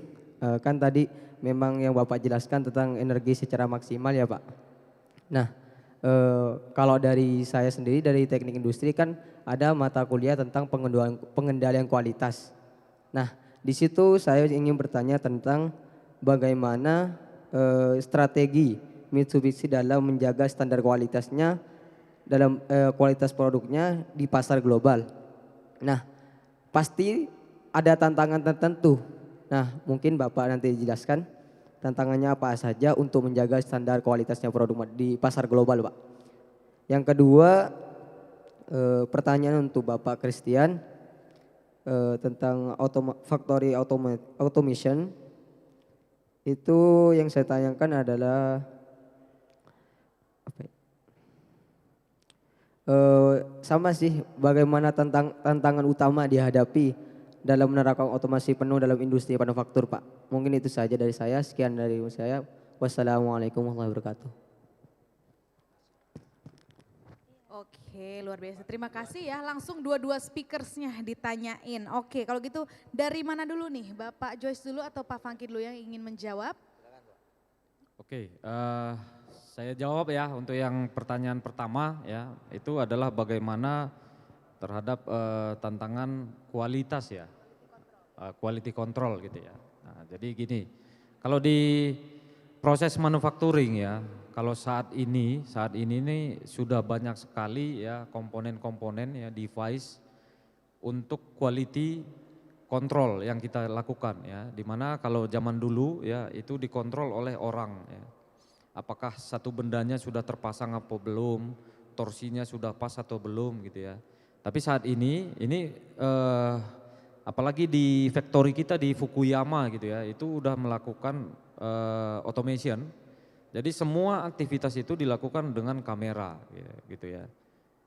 kan tadi memang yang Bapak jelaskan tentang energi secara maksimal ya Pak. Nah, kalau dari saya sendiri dari teknik industri kan ada mata kuliah tentang pengendalian kualitas. Nah, di situ saya ingin bertanya tentang bagaimana strategi Mitsubishi dalam menjaga standar kualitasnya dalam kualitas produknya di pasar global. Nah, pasti ada tantangan tertentu. Nah, mungkin Bapak nanti dijelaskan tantangannya apa saja untuk menjaga standar kualitasnya produk di pasar global, Pak. Yang kedua, pertanyaan untuk Bapak Christian tentang factory automation. Itu yang saya tanyakan adalah apa ya? Sama sih, bagaimana tantangan utama dihadapi dalam menerapkan otomasi penuh dalam industri manufaktur, Pak. Mungkin itu saja dari saya. Sekian dari saya. Wassalamualaikum warahmatullahi wabarakatuh. Oke, luar biasa. Terima kasih ya. Langsung dua-dua speakersnya ditanyain. Oke, kalau gitu dari mana dulu nih? Bapak Joyce dulu atau Pak Funky dulu yang ingin menjawab? Oke, saya jawab ya untuk yang pertanyaan pertama ya, itu adalah bagaimana terhadap tantangan kualitas ya, quality control gitu ya. Nah, jadi gini, kalau di proses manufacturing ya, kalau saat ini nih sudah banyak sekali ya komponen-komponen ya device untuk quality control yang kita lakukan ya, dimana kalau zaman dulu ya itu dikontrol oleh orang ya. Apakah satu bendanya sudah terpasang apa belum, torsinya sudah pas atau belum gitu ya. Tapi saat ini apalagi di factory kita di Fukuyama gitu ya, itu udah melakukan automation. Jadi semua aktivitas itu dilakukan dengan kamera gitu ya.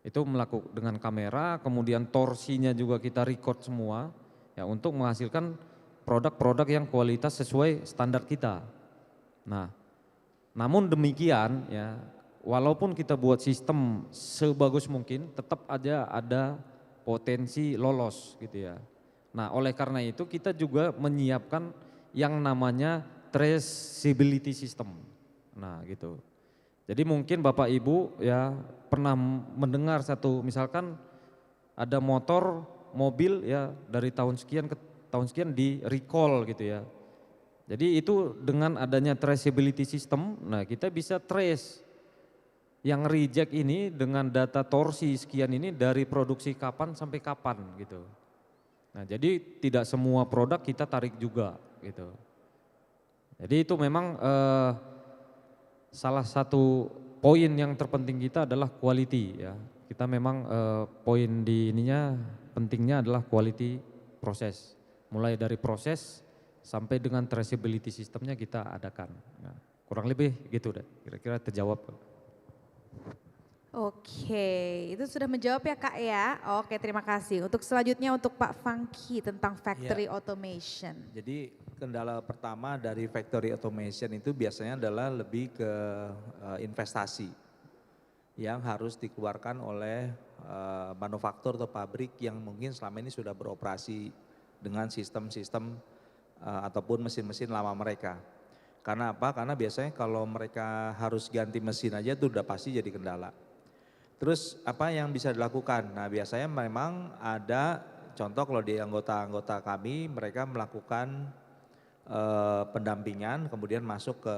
Itu melakukan dengan kamera, kemudian torsinya juga kita record semua ya untuk menghasilkan produk-produk yang kualitas sesuai standar kita. Nah, namun demikian ya, walaupun kita buat sistem sebagus mungkin, tetap aja ada potensi lolos gitu ya. Nah, oleh karena itu kita juga menyiapkan yang namanya traceability system. Nah, gitu. Jadi mungkin Bapak Ibu ya pernah mendengar satu, misalkan ada motor, mobil ya dari tahun sekian ke tahun sekian di recall gitu ya. Jadi itu dengan adanya traceability system, nah kita bisa trace yang reject ini dengan data torsi sekian ini dari produksi kapan sampai kapan gitu. Nah jadi tidak semua produk kita tarik juga gitu. Jadi itu memang salah satu poin yang terpenting kita adalah quality ya. Kita memang poin di ininya pentingnya adalah quality proses. Mulai dari proses sampai dengan traceability sistemnya kita adakan. Nah, kurang lebih gitu deh, kira-kira terjawab. Oke, itu sudah menjawab ya Kak ya. Oke, terima kasih. Untuk selanjutnya untuk Pak Funky tentang factory automation. Jadi kendala pertama dari factory automation itu biasanya adalah lebih ke investasi yang harus dikeluarkan oleh manufaktur atau pabrik yang mungkin selama ini sudah beroperasi dengan sistem-sistem ataupun mesin-mesin lama mereka. Karena apa? Karena biasanya kalau mereka harus ganti mesin aja itu udah pasti jadi kendala. Terus apa yang bisa dilakukan? Nah biasanya memang ada contoh kalau di anggota-anggota kami mereka melakukan pendampingan kemudian masuk ke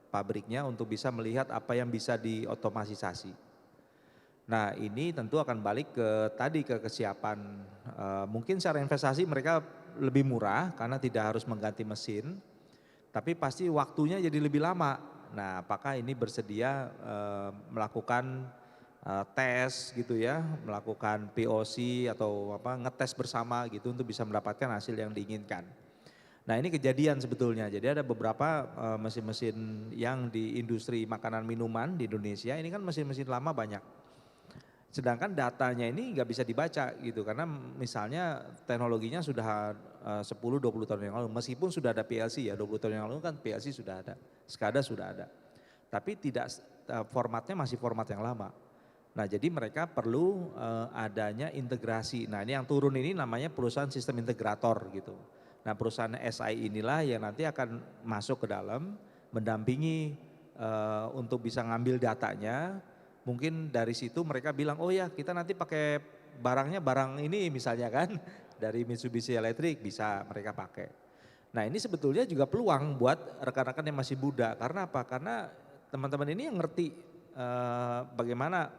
pabriknya untuk bisa melihat apa yang bisa diotomatisasi. Nah ini tentu akan balik ke tadi ke kesiapan, mungkin secara investasi mereka lebih murah karena tidak harus mengganti mesin, tapi pasti waktunya jadi lebih lama. Nah apakah ini bersedia melakukan tes gitu ya, melakukan POC atau apa ngetes bersama gitu untuk bisa mendapatkan hasil yang diinginkan. Nah ini kejadian sebetulnya, jadi ada beberapa mesin-mesin yang di industri makanan minuman di Indonesia ini kan mesin-mesin lama banyak. Sedangkan datanya ini nggak bisa dibaca gitu karena misalnya teknologinya sudah 10-20 tahun yang lalu. Meskipun sudah ada PLC ya 20 tahun yang lalu kan PLC sudah ada, SCADA sudah ada. Tapi tidak formatnya masih format yang lama. Nah jadi mereka perlu adanya integrasi. Nah ini yang turun ini namanya perusahaan sistem integrator gitu. Nah perusahaan SI inilah yang nanti akan masuk ke dalam mendampingi untuk bisa ngambil datanya. Mungkin dari situ mereka bilang, oh ya kita nanti pakai barangnya barang ini misalnya kan. Dari Mitsubishi Electric bisa mereka pakai. Nah ini sebetulnya juga peluang buat rekan-rekan yang masih muda. Karena apa? Karena teman-teman ini yang ngerti bagaimana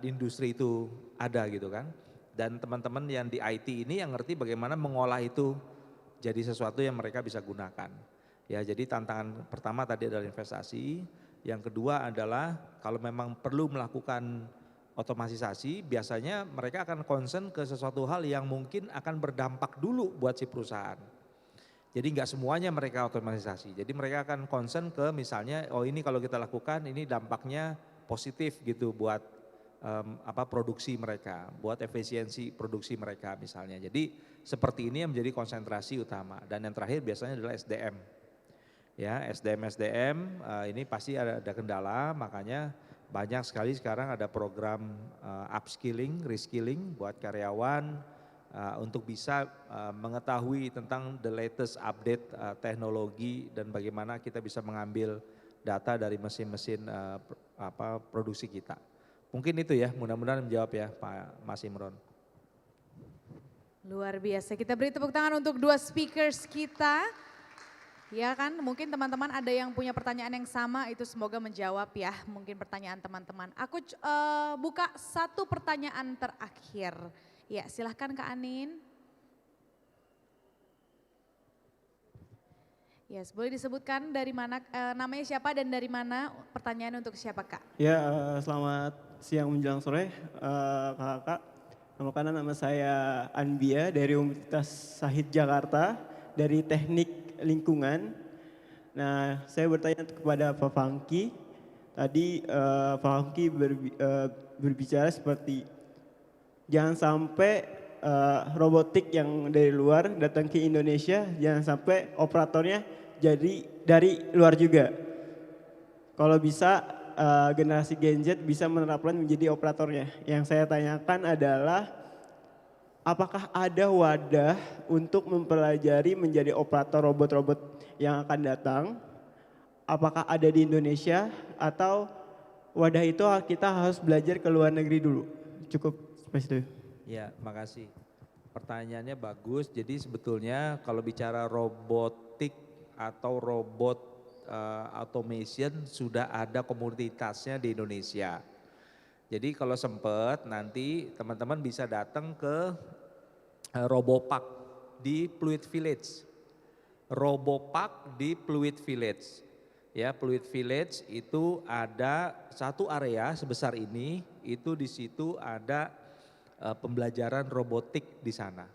di industri itu ada gitu kan. Dan teman-teman yang di IT ini yang ngerti bagaimana mengolah itu jadi sesuatu yang mereka bisa gunakan. Ya jadi tantangan pertama tadi adalah investasi. Yang kedua adalah kalau memang perlu melakukan otomatisasi, biasanya mereka akan concern ke sesuatu hal yang mungkin akan berdampak dulu buat si perusahaan. Jadi nggak semuanya mereka otomatisasi. Jadi mereka akan concern ke misalnya, oh ini kalau kita lakukan ini dampaknya positif gitu buat produksi mereka, buat efisiensi produksi mereka misalnya. Jadi seperti ini yang menjadi konsentrasi utama. Dan yang terakhir biasanya adalah SDM. Ya SDM ini pasti ada kendala, makanya banyak sekali sekarang ada program upskilling, reskilling buat karyawan untuk bisa mengetahui tentang the latest update teknologi dan bagaimana kita bisa mengambil data dari mesin-mesin produksi kita. Mungkin itu ya, mudah-mudahan menjawab ya Pak Mas Imron. Luar biasa, kita beri tepuk tangan untuk dua speakers kita. Ya kan, mungkin teman-teman ada yang punya pertanyaan yang sama, itu semoga menjawab ya mungkin pertanyaan teman-teman. Aku buka satu pertanyaan terakhir. Ya silahkan Kak Anin. Yes, boleh disebutkan dari mana, namanya siapa dan dari mana, pertanyaan untuk siapa Kak? Ya, selamat siang menjelang sore kakak. Nama saya Anbia dari Universitas Syahid Jakarta, dari Teknik Lingkungan. Nah, saya bertanya kepada Pak Funky. Tadi Pak Funky berbicara seperti jangan sampai robotik yang dari luar datang ke Indonesia, jangan sampai operatornya jadi dari luar juga. Kalau bisa generasi Gen Z bisa menerapkan menjadi operatornya. Yang saya tanyakan adalah apakah ada wadah untuk mempelajari menjadi operator robot-robot yang akan datang? Apakah ada di Indonesia atau wadah itu kita harus belajar ke luar negeri dulu? Cukup sampai situ. Ya, makasih. Pertanyaannya bagus. Jadi sebetulnya kalau bicara robotik atau robot automation sudah ada komunitasnya di Indonesia. Jadi kalau sempat nanti teman-teman bisa datang ke Robopark di Pluit Village. Robopark di Pluit Village. Ya, Pluit Village itu ada satu area sebesar ini, itu di situ ada pembelajaran robotik di sana.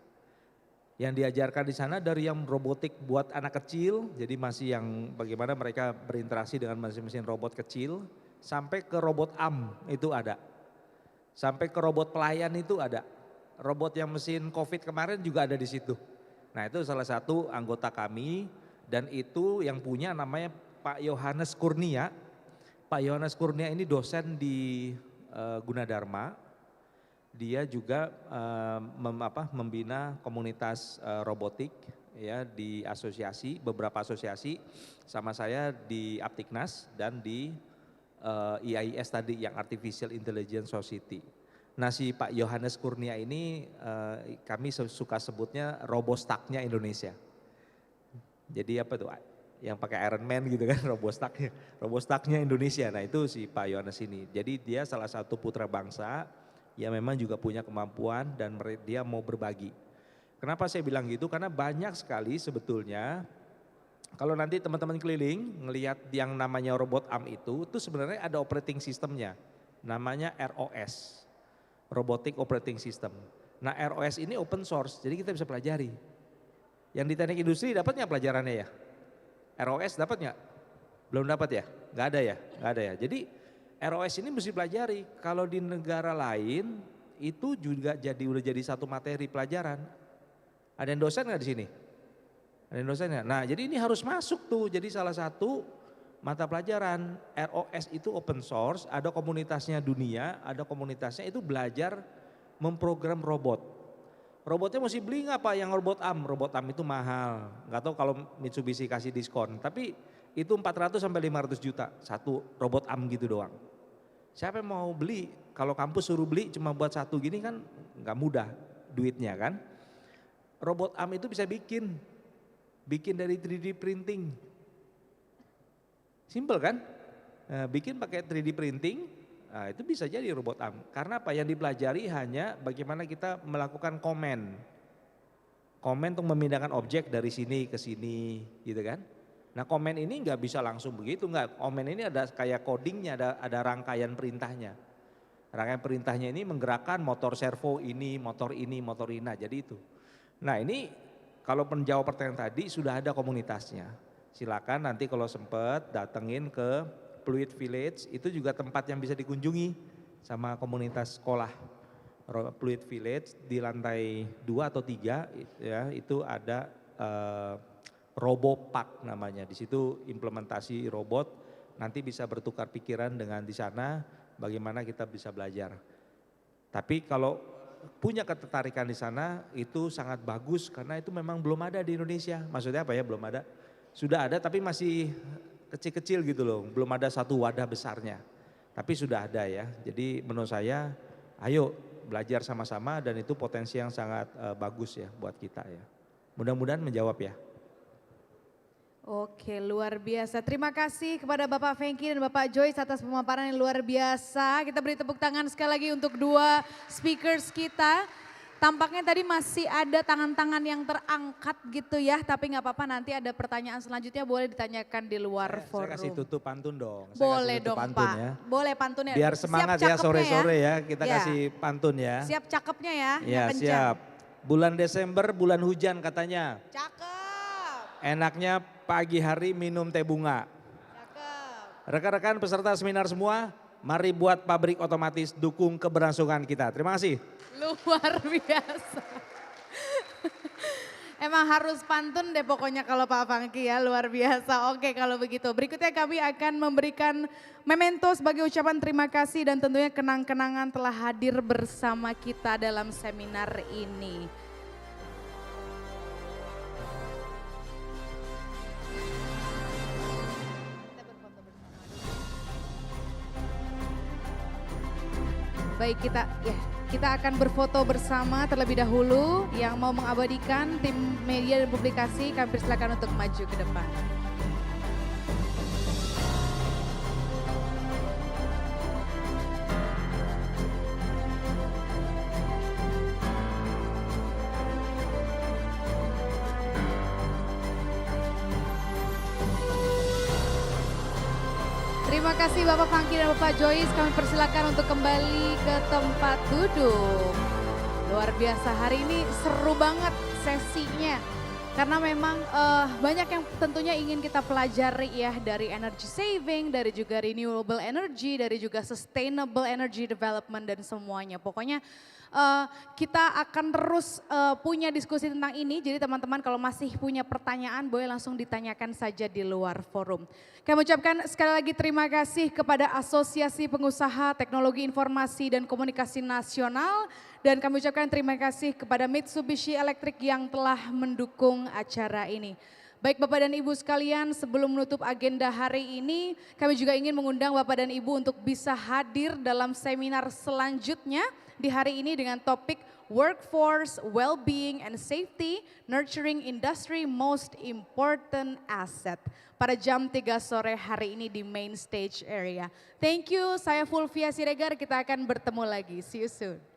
Yang diajarkan di sana dari yang robotik buat anak kecil, jadi masih yang bagaimana mereka berinteraksi dengan mesin-mesin robot kecil, sampai ke robot arm itu ada. Sampai ke robot pelayan itu ada. Robot yang mesin COVID kemarin juga ada di situ. Nah itu salah satu anggota kami dan itu yang punya namanya Pak Yohanes Kurnia. Pak Yohanes Kurnia ini dosen di Gunadarma. Dia juga membina komunitas robotik ya di asosiasi, beberapa asosiasi sama saya di Aptiknas dan di IAIS tadi yang Artificial Intelligence Society. Nah si Pak Yohanes Kurnia ini kami suka sebutnya robostaknya Indonesia. Jadi apa tuh yang pakai Iron Man gitu kan robostaknya Indonesia. Nah itu si Pak Yohanes ini. Jadi dia salah satu putra bangsa yang memang juga punya kemampuan dan dia mau berbagi. Kenapa saya bilang gitu? Karena banyak sekali sebetulnya kalau nanti teman-teman keliling ngelihat yang namanya robot arm itu sebenarnya ada operating systemnya. Namanya ROS. Robotic Operating System. Nah ROS ini open source, jadi kita bisa pelajari. Yang di teknik industri dapat nggak pelajarannya ya? ROS dapat nggak? Belum dapat ya? Nggak ada ya? Nggak ada ya. Jadi ROS ini mesti pelajari. Kalau di negara lain itu juga udah jadi satu materi pelajaran. Ada yang dosen nggak di sini? Ada yang dosen nggak? Nah jadi ini harus masuk tuh. Jadi salah satu mata pelajaran ROS itu open source, ada komunitasnya dunia, ada komunitasnya itu belajar memprogram robot. Robotnya mesti beli nggak Pak yang robot arm? Robot arm itu mahal, nggak tahu kalau Mitsubishi kasih diskon. Tapi itu 400 sampai 500 juta satu robot arm gitu doang. Siapa yang mau beli? Kalau kampus suruh beli cuma buat satu gini kan nggak mudah duitnya kan. Robot arm itu bisa bikin dari 3D printing. Simple kan? Bikin pakai 3D printing, nah itu bisa jadi robot arm. Karena apa? Yang dipelajari hanya bagaimana kita melakukan komen. Komen untuk memindahkan objek dari sini ke sini gitu kan. Nah komen ini nggak bisa langsung begitu, nggak. Komen ini ada kayak codingnya, ada rangkaian perintahnya. Rangkaian perintahnya ini menggerakkan motor servo ini, motor ini. Nah jadi itu. Nah ini kalau menjawab pertanyaan tadi sudah ada komunitasnya. Silakan nanti kalau sempat datengin ke Pluit Village, itu juga tempat yang bisa dikunjungi sama komunitas sekolah. Pluit Village di lantai 2 atau 3 ya itu ada Robopark namanya. Di situ implementasi robot, nanti bisa bertukar pikiran dengan di sana bagaimana kita bisa belajar. Tapi kalau punya ketertarikan di sana itu sangat bagus karena itu memang belum ada di Indonesia. Maksudnya apa ya belum ada? Sudah ada tapi masih kecil-kecil gitu loh, belum ada satu wadah besarnya. Tapi sudah ada ya, jadi menurut saya ayo belajar sama-sama dan itu potensi yang sangat bagus ya buat kita ya. Mudah-mudahan menjawab ya. Oke, luar biasa. Terima kasih kepada Bapak Fengki dan Bapak Joyce atas pemaparan yang luar biasa. Kita beri tepuk tangan sekali lagi untuk dua speakers kita. Tampaknya tadi masih ada tangan-tangan yang terangkat gitu ya, tapi nggak apa-apa nanti ada pertanyaan selanjutnya boleh ditanyakan di luar forum. Saya kasih tutup pantun dong. Boleh dong Pak, ya. boleh pantunnya. Biar semangat ya sore-sore ya, kita kasih pantun ya. Siap cakepnya ya, ya siap. Bulan Desember, bulan hujan katanya. Cakep. Enaknya pagi hari minum teh bunga. Cakep. Rekan-rekan peserta seminar semua, mari buat pabrik otomatis dukung keberlangsungan kita. Terima kasih. Luar biasa. Emang harus pantun deh pokoknya kalau Pak Fangki ya, luar biasa. Oke kalau begitu. Berikutnya kami akan memberikan memento sebagai ucapan terima kasih dan tentunya kenang-kenangan telah hadir bersama kita dalam seminar ini. Baik kita akan berfoto bersama terlebih dahulu. Yang mau mengabadikan tim media dan publikasi kami persilakan untuk maju ke depan. Terima kasih Bapak Fangki dan Bapak Joyce, kami persilakan untuk kembali ke tempat duduk. Luar biasa, hari ini seru banget sesinya. Karena memang banyak yang tentunya ingin kita pelajari ya, dari energy saving, dari juga renewable energy, dari juga sustainable energy development dan semuanya. Pokoknya kita akan terus punya diskusi tentang ini, jadi teman-teman kalau masih punya pertanyaan boleh langsung ditanyakan saja di luar forum. Kami ucapkan sekali lagi terima kasih kepada Asosiasi Pengusaha Teknologi Informasi dan Komunikasi Nasional dan kami ucapkan terima kasih kepada Mitsubishi Electric yang telah mendukung acara ini. Baik Bapak dan Ibu sekalian, sebelum menutup agenda hari ini, kami juga ingin mengundang Bapak dan Ibu untuk bisa hadir dalam seminar selanjutnya di hari ini dengan topik Workforce, Well-being and Safety, Nurturing Industry Most Important Asset. Pada jam 3 sore hari ini di main stage area. Thank you, saya Fulvia Siregar, kita akan bertemu lagi. See you soon.